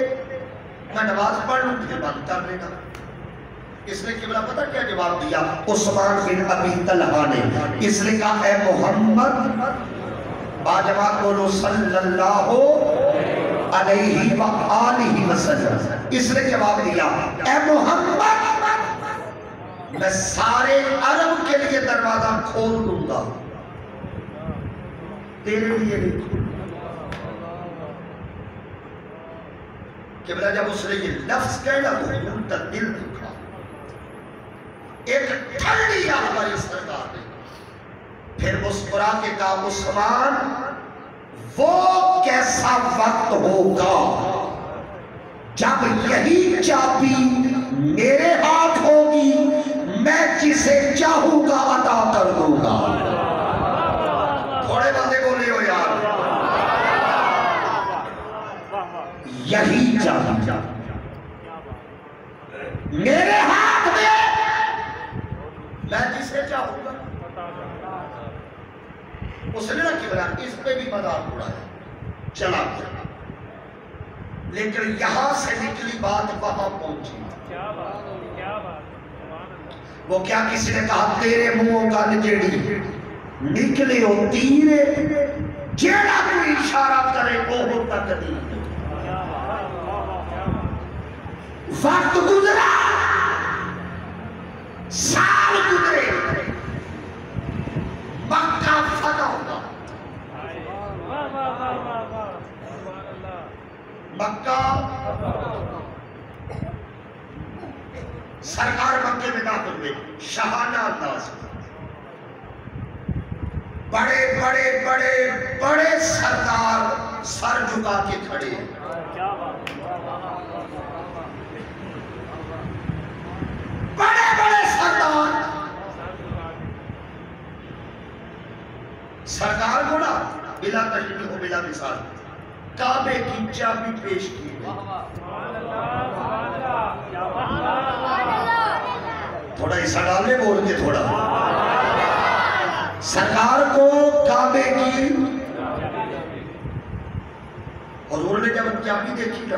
میں نماز پڑھ لوں پھر بند کر لینا۔ اس نے قبلہ پتہ کیا جواب دیا عثمان بن ابی طلحہ نے؟ اس نے کہا اے محمد، باجماعت بولو صلی اللہ علیہ وآلہ وسلم، اس نے جواب دیا اے محمد میں سارے عرب کے لیے دروازہ کھول دوں گا، تیرے لیے نہیں کھول۔ قبلہ جب اس نے یہ لفظ کہنا تو ان کا دل دکھا، ایک ٹھنڈی ہماری سرکار نے پھر مسکرا کے کہا عثمان وہ کیسا وقت ہوگا جب یہی چابی میرے ہاتھ ہوگی، میں جسے چاہوں گا عطا کر دوں گا۔ تھوڑے بندے بولے ہو یار، یہی چابی میرے ہاتھ میں، میں جسے چاہوں گا۔ اس نے نہ کیا اس پہ بھی مذاق اڑایا، چلا گیا، لیکن یہاں سے نکلی بات وہاں پہنچی۔ وہ کیا کسی نے کہا تیرے منہوں کا نجڑی نکلے ہو تیرے، جیڑا کوئی اشارہ کرے وہ تقدیر۔ وقت گزرا، سال گزرے، مکہ فتح ہوگا، مکہ سرکار مکے میں داخل ہوئے، شاہانہ انداز میں، بڑے بڑے بڑے بڑے سردار سر جھکا کے کھڑے ہیں، بڑے بڑے سردار، سرکار کو نا بلا تشریح و بلا مثال کعبے کی چابی پیش کی گئی۔ تھوڑا حصہ ڈالنے بول کے تھوڑا، سرکار کو کعبے کی، حضور نے جب چابی دیکھی نا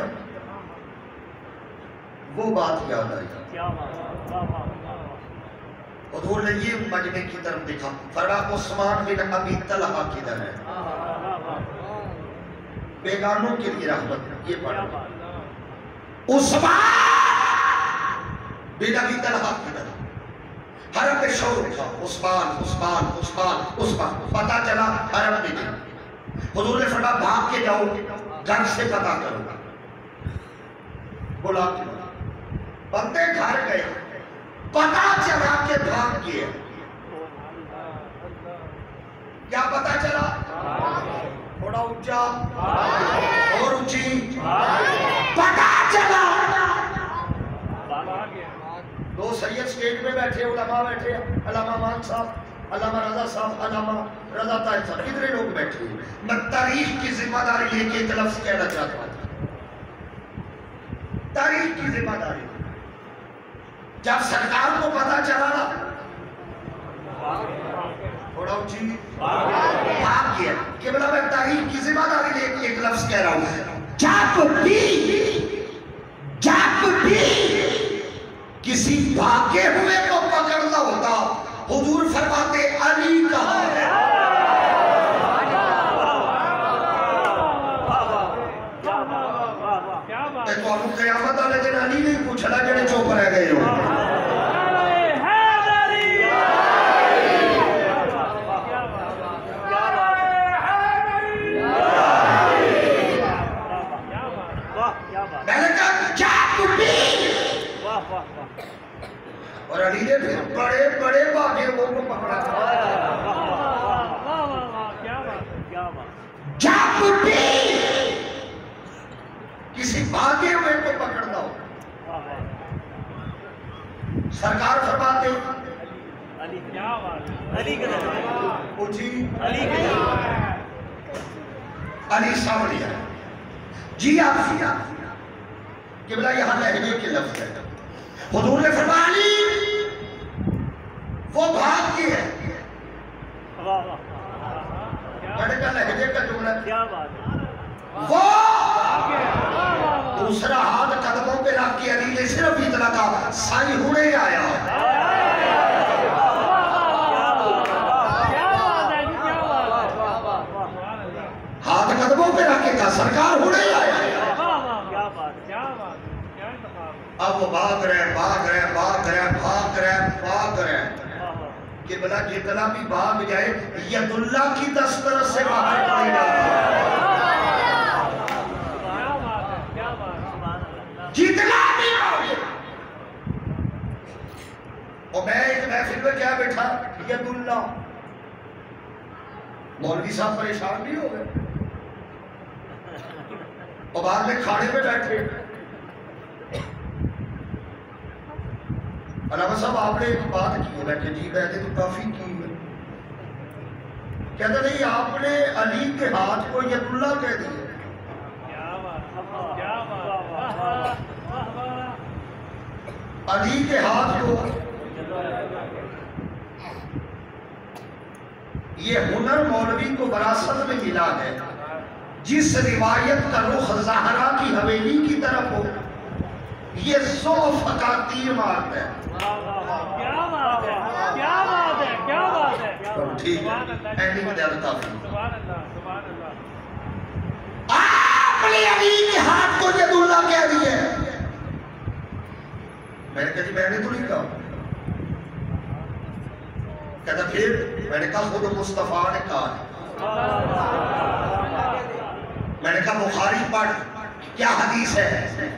وہ بات یاد آئی، حضور نے یہ مجمع کی طرف دیکھا، فرمایا عثمان بن ابی طلحہ کدھر ہے؟ بیگانوں کے لیے رحمت، یہ پڑھا عثمان بن ابی طلحہ کدھر؟ حرم میں شور اٹھا، عثمان عثمان عثمان عثمان، پتہ چلا حرم میں نہیں، حضور نے فرمایا بھاگ کے جاؤ گھر سے پتہ کرو بلا کے بندے گھر گئے پتہ چلا کہ بھاگ گئے کیا پتہ چلا تھوڑا اونچا اور اونچی پتہ چلا دو سید سٹیج میں بیٹھے علماء بیٹھے علامہ مان صاحب علامہ رضا صاحب علامہ رضا طاہر صاحب کتنے لوگ بیٹھے میں تاریخ کی ذمہ داری لے کے ایک لفظ کہنا چاہتا ہوں تاریخ کی ذمہ داری جب سرکار کو پتہ چلا نا تھوڑا اونچی بھاگ گیا کہ بلا میں تاریخ کی ذمہ داری لے کے ایک لفظ کہہ رہا ہوں جب بھی کسی بھاگے ہوئے کو پکڑنا ہوتا حضور فرماتے علی کہاں ہے تو آپ قیامت والے دن علی نہیں پوچھنا جڑے چوپ رہ گئے ہو میں نے کہا جب بھی اور علی نے پھر بڑے بڑے بھاگے وہ کو پکڑا جب بھی کسی بھاگے ہوئے کو پکڑنا ہو سرکار فرماتے علی سامنے ہے جی آپ کہ بلا یہاں لہجے کے لفظ ہے حضور نے فرمایا علی وہ بھاگ کی ہے بڑے کا لہجے کا جملہ وہ دوسرا ہاتھ قدموں پہ رکھ کے علی نے صرف اتنا کہا سائی ہونے آیا ہاتھ قدموں پہ رکھ کے کہا سرکار ہونے آیا اب وہ بھاگ رہے کہ بلا جتنا بھی بھاگ جائے ید اللہ کی دسترس سے باہر نہیں جتنا بھی بھاگ اور میں ایک محفل میں کیا بیٹھا ید اللہ مولوی صاحب پریشان نہیں ہو گئے اور بعد میں کھانے پہ بیٹھے علامہ صاحب آپ نے ایک بات کی ہے میں کہ جی میں نے تو کافی کی ہے کہتا نہیں آپ نے علی کے ہاتھ کو ید اللہ کہہ دیا علی کے ہاتھ کو یہ ہنر مولوی کو وراثت میں ملا ہے جس روایت کا رخ زہرا کی حویلی کی طرف ہو یہ ضعف کا تیر مارتا ہے ٹھیک ہے اینڈنگ میں دیتا ہوں آپ نے علی کے ہاتھ کو ید اللہ کہہ دیئے میں نے کہا جی میں نے تو نہیں کہا کہتا پھر میں نے کہا خود مصطفیٰ نے کہا میں نے کہا بخاری پڑھ کیا حدیث ہے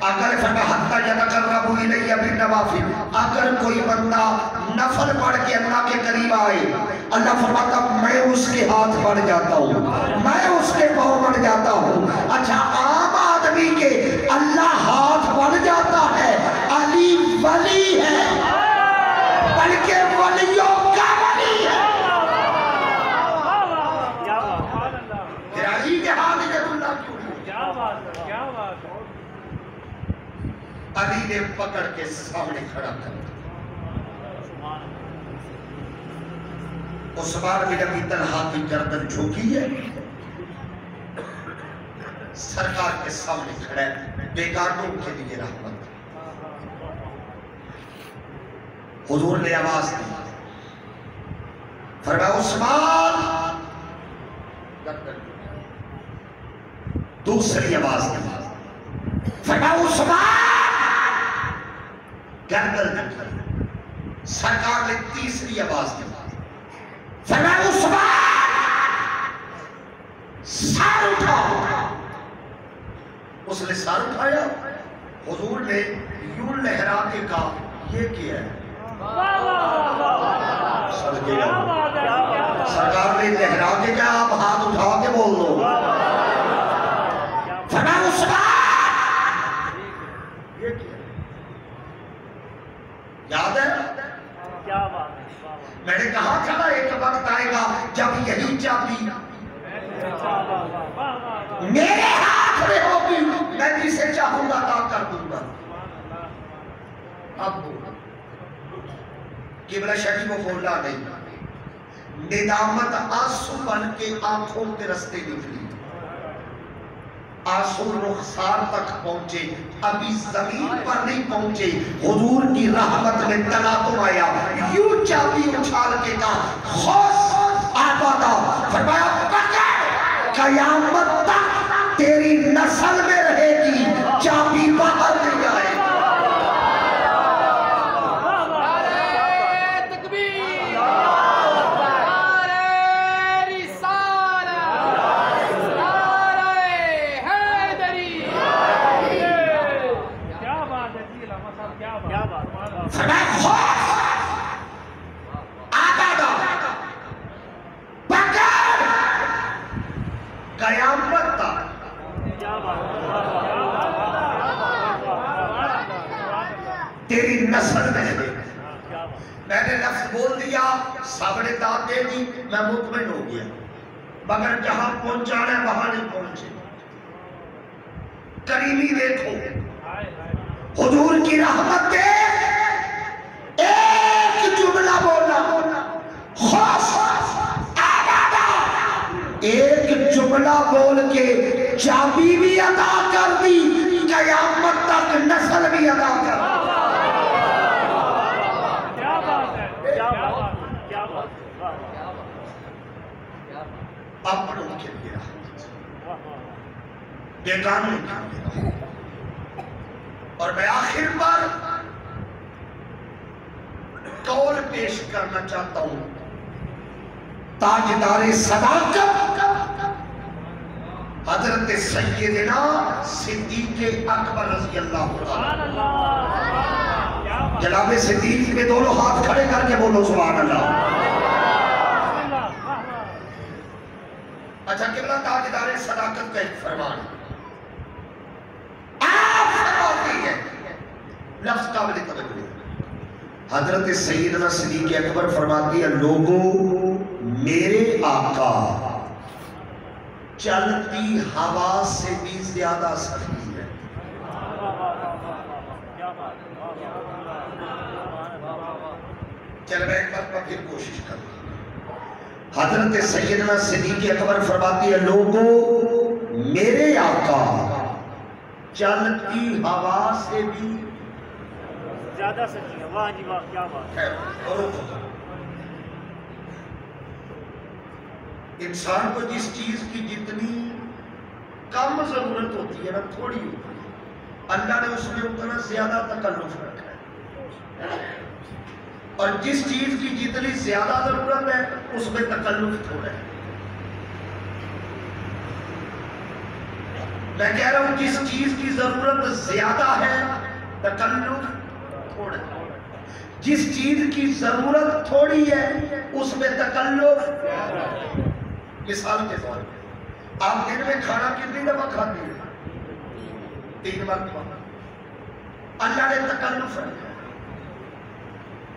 اگر فرمایا یتقرب الیہ بالنوافل اگر کوئی بندہ نفل پڑھ کے اللہ کے قریب آئے اللہ فرماتا میں اس کے ہاتھ بڑھ جاتا ہوں میں اس کے پاؤں بڑھ جاتا ہوں اچھا عام آدمی کے اللہ ہاتھ بڑھ جاتا ہے علی ولی ہے بلکہ ولیوں کا ولی ہے پھر علی کے ہاتھ ید اللہ کیوں علی نے پکڑ کے سامنے کھڑا کر عثمان بن ابی طلحہ کی گردن جھکی ہے سرکار کے سامنے کھڑا ہے بیگانوں کے لیے رحمت حضور نے آواز دی فرمایا عثمان دوسری آواز دی فرمایا عثمان گردن سرکار نے تیسری آواز دی فرمایا عثمان سر اٹھاؤ. اس نے سر اٹھایا. حضور نے یوں لہرا کے کہا یہ کیا ہے؟ سرکار نے لہرا کے کہا آپ ہاتھ اٹھا کے بول دو. فرمایا عثمان یہ کیا؟ یاد ہے؟ میں نے کہا تھا نا ایک وقت آئے گا جب یہی چابی میرے ہاتھ میں ہوگی میں جسے چاہوں گا عطا کر دوں گا. اب قبلہ شریف کو کھولا نہیں. ندامت آنسو بن کے آنکھوں کے رستے نکلی. آنسو رخسار تک پہنچے ابھی زمین پر نہیں پہنچے. حضور کی رحمت میں تلاطم آیا. یوں چابی اچھال کے کہا خوش آبادا. فرمایا پکڑ قیامت تک تیری نسل میں رہے گی چابی باہر نہیں آئے. تیری نسل میں ہے. میں نے لفظ بول دیا سب نے داد دے دی میں مطمئن ہو گیا. مگر جہاں پہنچانا ہے وہاں نہیں پہنچے. کریمی دیکھو حضور کی رحمت دے. ایک جملہ بولنا خوش آبادا. ایک جملہ بول کے چابی بھی عطا کر دی قیامت تک نسل بھی عطا کر دی. اپنوں کے لیے بیگانوں کے لیے. اور میں آخر پر قول پیش کرنا چاہتا ہوں. تاجدار صداقت حضرت سیدنا صدیق اکبر رضی اللہ عنہ. جناب صدیق میں دونوں ہاتھ کھڑے کر کے بولو سبحان اللہ. اچھا قبلہ تاجدار صداقت کا ایک فرمان آپ فرماتی ہے لفظ قابل توجہ. حضرت سیدنا صدیق اکبر فرماتی ہے لوگوں میرے آقا چلتی ہوا سے بھی زیادہ سخی ہے. چل میں ایک بار پھر کوشش کروں. حضرت سیدنا صدیق اکبر فرماتی ہے لوگوں میرے آقا چلتی ہوا سے بھی زیادہ سچی ہے. واہ جی واہ کیا بات ہے. انسان کو جس چیز کی جتنی کم ضرورت ہوتی ہے نا تھوڑی ہوتی ہے اللہ نے اس میں اتنا زیادہ تکلف رکھا ہے. اور جس چیز کی جتنی زیادہ ضرورت ہے اس میں تکلف تھوڑا ہے. میں کہہ رہا ہوں جس چیز کی ضرورت زیادہ ہے تکلف تھوڑا ہے. جس چیز کی ضرورت تھوڑی ہے اس میں تکلف. مثال کے طور پر آپ دن میں کھانا کتنی دفعہ کھاتے ہیں؟ 3 مرتبہ. اللہ نے تکلف رکھا.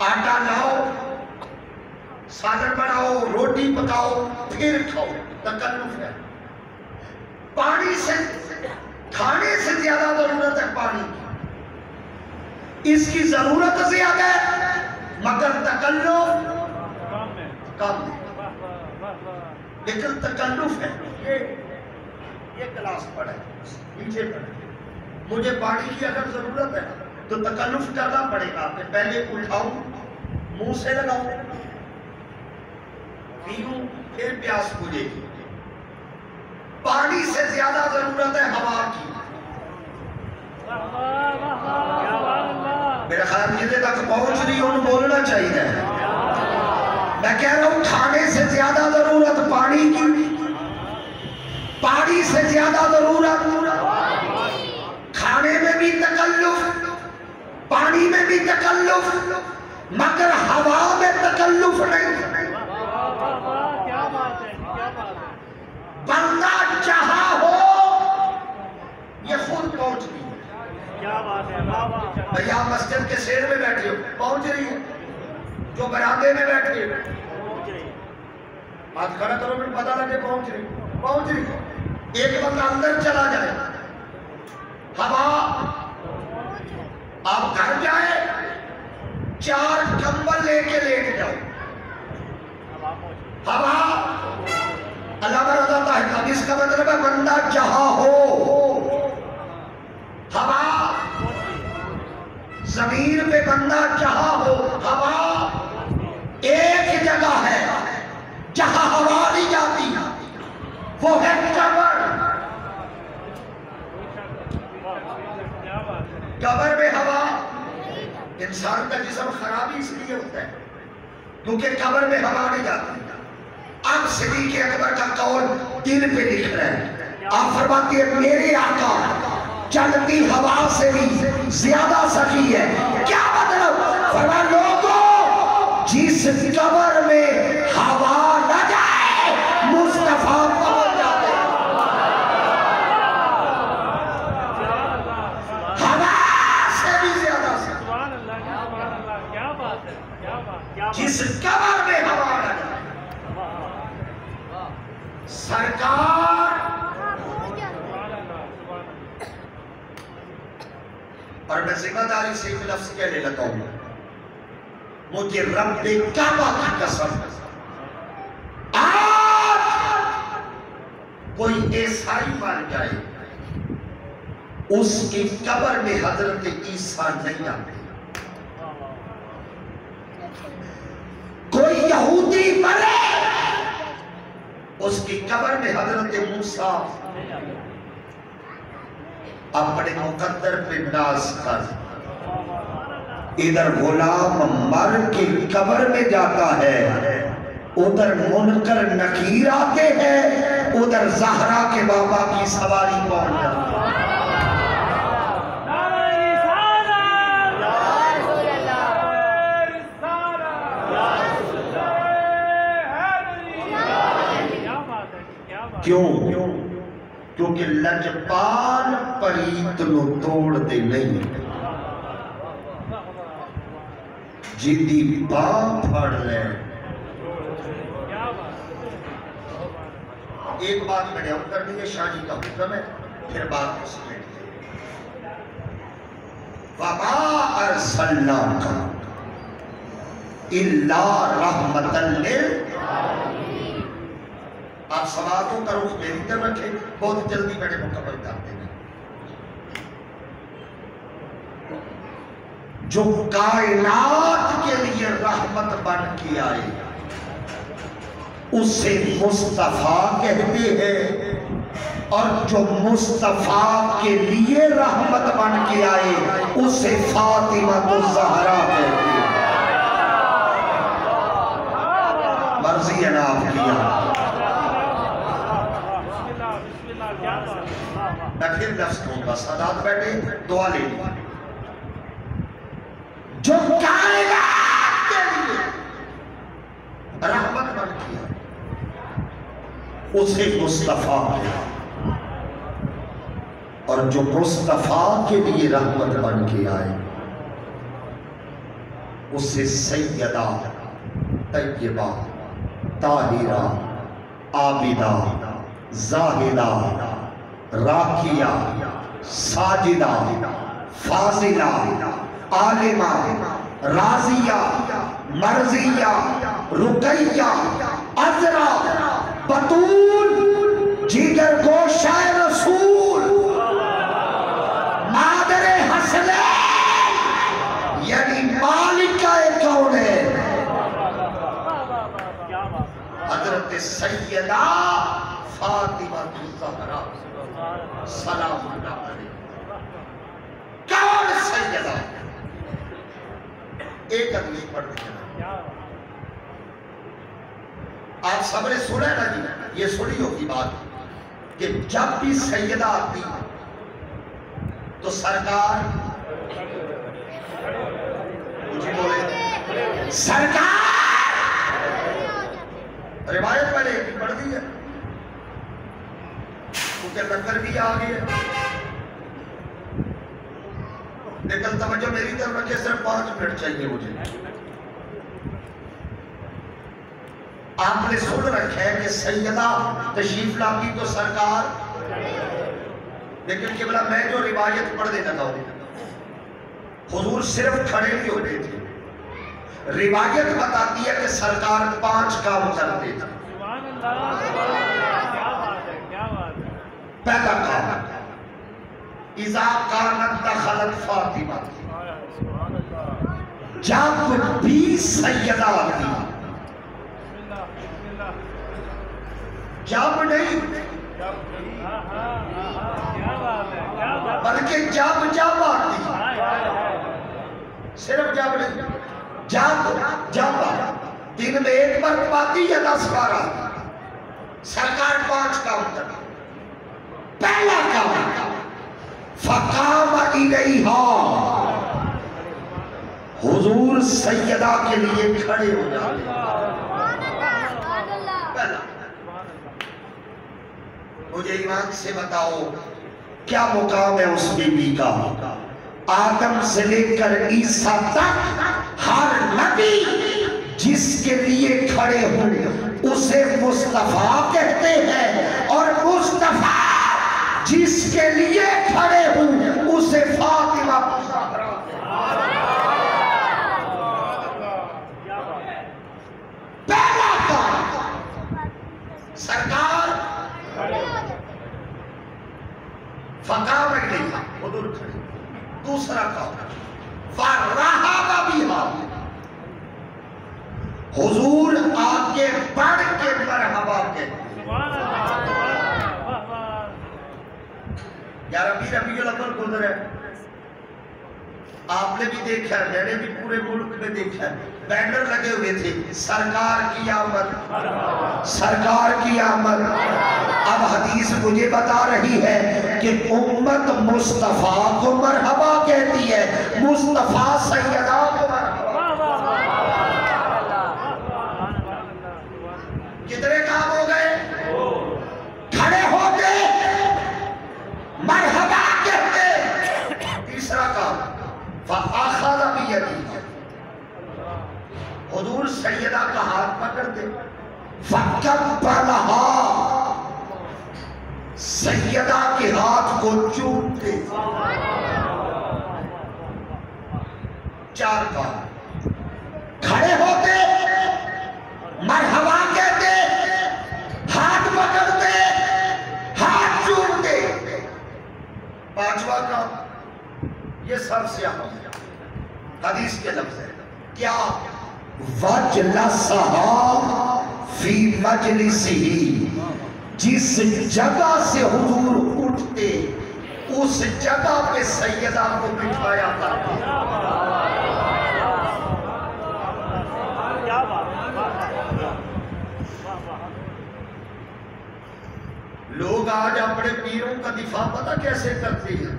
آٹا لاؤ سالن بناؤ روٹی پکاؤ پھر کھاؤ تکلف ہے. پانی سے کھانے سے زیادہ ضرورت ہے پانی کی. اس کی ضرورت زیادہ ہے مگر تکلف کم ہے. لیکن تکلف ہے. یہ کلاس پڑھے نیچے پڑھے. مجھے پانی کی اگر ضرورت ہے تو تکلف کرنا پڑے گا. پہلے اٹھاؤں منہ سے لگاؤں پیوں پھر پیاس بجھے گی. پانی سے زیادہ ضرورت ہے ہوا کی. میرا خیال جنہیں تک پہنچ رہی ہوں بولنا چاہیے. میں کہہ رہا ہوں کھانے سے زیادہ ضرورت پانی کی. پانی سے زیادہ ضرورت، کھانے میں بھی تکلف، پانی میں بھی تکلف، مگر ہوا میں تکلف نہیں۔ بندہ جہاں ہو یہ خود پہنچ رہی ہے۔ بھیا مسجد کے سیر میں بیٹھے ہو پہنچ رہی ہے، جو برآمدے میں بیٹھے ہو ہاتھ کھڑا کرو پھر پتہ لگے پہنچ رہی ہے۔ ایک بندہ اندر چلا جائے، ہوا، آپ گھر جائے 4 کمبل لے کے لیٹ جاؤ، ہوا علامہ رضا طاہر، اس کا مطلب ہے بندہ جہاں ہو، ہوا زمین پہ بندہ جہاں ہو، ہوا ایک جگہ ہے جہاں ہوا نہیں جاتی، وہ ہے قبر۔ قبر میں ہوا، انسان کا جسم خرابی اس لیے ہوتا ہے کیونکہ قبر میں ہوا نہیں جاتی۔ اب صدیق اکبر کا قول دل پہ لکھ رہا ہے، آپ فرماتے ہیں میرے آقا چلتی ہوا سے بھی زیادہ سخی ہے۔ کیا مطلب؟ فرمایا لوگوں جس قبر میں ہوا نہ جائے مصطفیٰ پہنچ جاتے ہیں۔ ہوا سے بھی زیادہ سخی، جس قبر میں ہوا نہ جائے۔ سرکار اور میں ذمہ داری سے ایک لفظ کہنے لگا ہوں، مجھے رب کعبہ کی قسم، آج کوئی عیسائی مر جائے اس کی قبر میں حضرت عیسیٰ نہیں آتے، کوئی یہودی مرے اس کی قبر میں حضرت موسیٰ اپنے مقدر پہ ناز کر، ادھر غلام مر کے قبر میں جاتا ہے، ادھر منکر نکیر آتے ہیں، ادھر زہرا کے بابا کی سواری پہنچ جاتی ہے۔ کیوں؟ کیونکہ لجپال پریت نو توڑ دے نہیں، جدی باں پھڑ لے۔ ایک بات میں نے اب کرنی ہے، شاہی کا حکم ہے، پھر بات سمجھ وَمَا أَرْسَلْنَاكَ إِلَّا رَحْمَةً لِلْعَالَمِينَ۔ آپ سوالوں کا رخ میری طرف رکھیں، بہت جلدی میں نے مکمل کر دیں گے۔ جو کائنات کے لیے رحمت بن کے آئے اسے مصطفیٰ کہتے ہیں، اور جو مصطفیٰ کے لیے رحمت بن کے آئے اسے فاطمہ الزہرا کہتے ہیں۔ مرضی ہے نا آپ کی؟ میں پھر لفظ کہوں گا، سادات بیٹھے دعا لے لیں۔ جو کائنات کے لیے رحمت بن کیا اسے مصطفیٰ کہا، اور جو مصطفیٰ کے لیے رحمت بن کے آئے اسے سیدہ طیبہ طاہرہ عابدہ زاہدہ راکیہ ساجدہ فاضلہ عالمہ راضیہ مرضیہ رقیہ عذرا بطول جگر گوشہ رسول مادر حسنین یعنی مالکہ کون ہے حضرت سیدہ فاطمہ الزہرا سلام اللہ علیہ۔ کون سیدہ؟ ایک حدیث پڑھ دیجئے، آپ سب نے سنا ہے نا جی، یہ سنی ہوگی بات، کہ جب بھی سیدہ آتی تو سرکار مجھے بولے سرکار، روایت میں نے ایک پڑھ دی ہے کیونکہ لنگر بھی آ گیا، لیکن توجہ میری طرف رکھے، صرف 5 منٹ چاہیے مجھے۔ آپ نے سن رکھا ہے کہ سیدہ تشریف لاتی تو سرکار، لیکن قبلہ میں جو روایت پڑھنے لگا ہوں، حضور صرف کھڑے نہیں ہوتے تھے، روایت بتاتی ہے کہ سرکار 5 کام کرتے تھے۔ پہلا کام، اذا کانت دخلت فاطمہ، جب بھی سیدہ آتی، جب نہیں بلکہ جب آتی، صرف جب نہیں، جب دن میں 1 مرتبہ آتی یا 10 بار آتی، سرکار 5 کام کرتی۔ پہلا کام، فقام الیہا، حضور سیدہ کے لیے کھڑے ہو جاتے۔ پہلا، مجھے ایمان سے بتاؤ کیا مقام ہے اس بی بی کا؟ آدم سے لے کر عیسیٰ تک ہر نبی جس کے لیے کھڑے ہوئے اسے مصطفیٰ کہتے ہیں، اور مصطفیٰ جس کے لیے کھڑے ہوئے اسے فاطمہ زہرا۔ پہلا کام سرکار فقام الیہا، حضور کھڑے۔ دوسرا کام، فرحب بہا، حضور آگے بڑھ کے مرحبا کہتے۔ یا ربیع الاول گزر ہے، آپ نے بھی دیکھا ہے، میں نے بھی پورے ملک میں دیکھا ہے، بینر لگے ہوئے تھے، سرکار کی آمد، سرکار کی آمد۔ اب حدیث مجھے بتا رہی ہے کہ امت مصطفیٰ کو مرحبا کہتی ہے، مصطفیٰ سیدہ کو مرحبا۔ کتنے کام ہو گئے؟ کھڑے ہو کے مرحبا کہتے۔ تیسرا کام، فَأَخَذَ بِيَدِهَا، حضور سیدہ کا ہاتھ پکڑتے، فَقَبَّلَهَا، سیدہ کے ہاتھ کو چومتے۔ 4 کام، کھڑے ہوتے، مرحبا کہتے، ہاتھ پکڑتے، ہاتھ چومتے۔ 5واں کام، یہ سب سے اہم ہے، حدیث کے لفظ ہے کیا؟ وَجْلَسَهَا فِي مَجْلِسِهِ، جس جگہ سے حضور اٹھتے اس جگہ پہ سیدہ کو بٹھایا کرتے۔ لوگ آج اپنے پیروں کا دفاع پتہ کیسے کرتے ہیں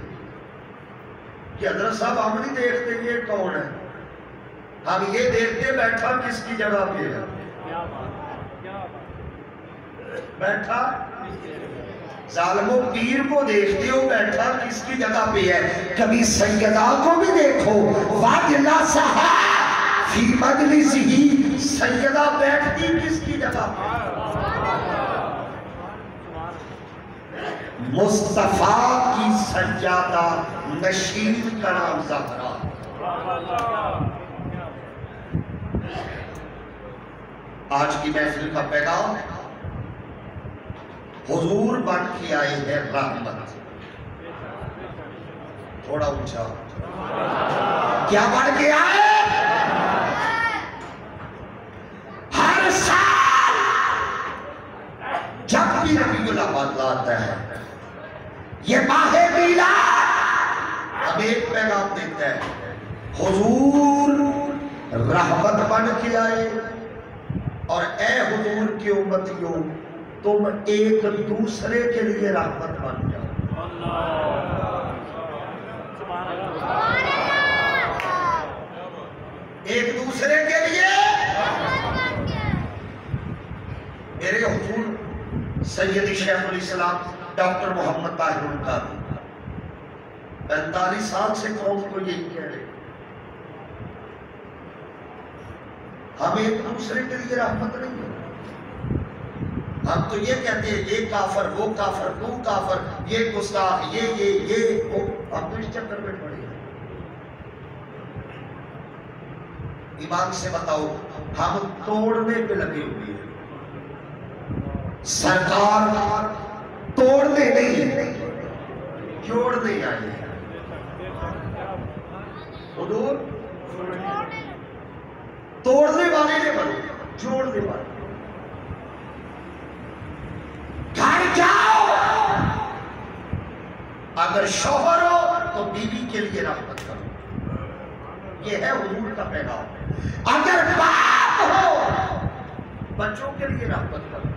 کہ حضرت صاحب ہم نہیں دیکھتے یہ کون ہے، ہم یہ دیکھتے بیٹھا کس کی جگہ پہ ہے، بیٹھا ظالموں پیر کو دیکھتے ہو بیٹھا کس کی جگہ پہ ہے، کبھی سیدہ کو بھی دیکھو، وَجْلَسَهَا فِي مَجْلِسِهِ، سیدہ بیٹھتی کس کی جگہ پہ؟ مصطفیٰ کی سجادہ نشین کا نام زہرا۔ آج کی محفل کا پیغام، حضور بن کے آئے ہیں رحمت۔ تھوڑا اونچا، کیا بن کے آئے؟ ہر سال جب بھی ربیع الاول آتا ہے یہ ماہ میلاد اب ایک پیغام دیتا ہے، حضور رحمت بن کے آئے، اور اے حضور کی امتیوں تم ایک دوسرے کے لیے رحمت بن جاؤ. ایک دوسرے کے لیے میرے حضور سید شیخ الاسلام ڈاکٹر محمد طاہر القادری 45 سال سے قوم کو یہی کہہ رہے ہم ایک دوسرے کے لیے رحمت نہیں ہے. ہم تو یہ کہتے ہیں یہ کافر وہ کافر تو کافر یہ گستاخ یہ وہ. ہم تو اس چکر میں پڑے ہیں. ایمان سے بتاؤ ہم توڑنے پہ لگے ہوئے ہیں. سرکار توڑنے نہیں جوڑنے آئے ہیں. حضور توڑنے والے نے بنو جوڑنے والے. گھر جاؤ اگر شوہر ہو تو بیوی کے لیے رحمت کرو. یہ ہے حضور کا پیغام. اگر باپ ہو بچوں کے لیے رحمت کرو.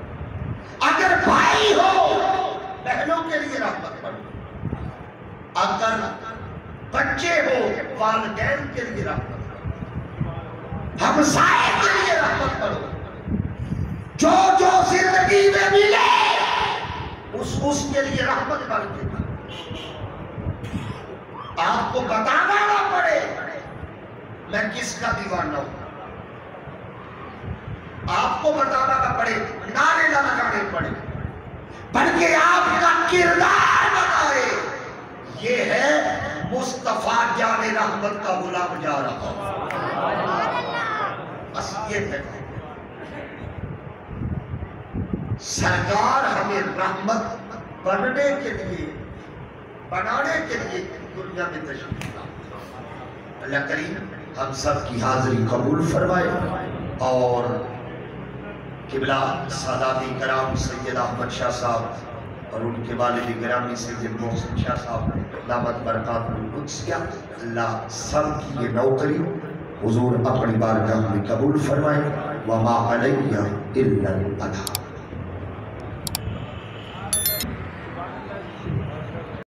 اگر بھائی ہو بہنوں کے لیے رحمت کرو. اگر بچے ہو والدین کے لیے رحمت کرو. ہمسائے کے لیے رحمت کرو. جو زندگی میں ملے اس کے لیے رحمت کر کے آپ کو بتانا نہ پڑے میں کس کا دیوانہ ہوں. آپ کو بتانا نہ پڑے نعرے نہ لگانے پڑے بلکہ آپ کا کردار بتائے یہ ہے مصطفیٰ جان رحمت کا غلام جا رہا. بس یہ ہے سرکار ہمیں رحمت بننے کے لیے بنانے کے لیے دنیا میں تشریف لایا. اللہ کریم ہم سب کی حاضری قبول فرمائے اور قبلہ سادات کرام سید احمد شاہ صاحب اور ان کے والد گرامی سید محسن شاہ صاحب دامت برکات القدسیہ اللہ سب کی یہ نوکری حضور اپنی بارگاہ میں قبول فرمائے. وما علیہ الا البلاغ.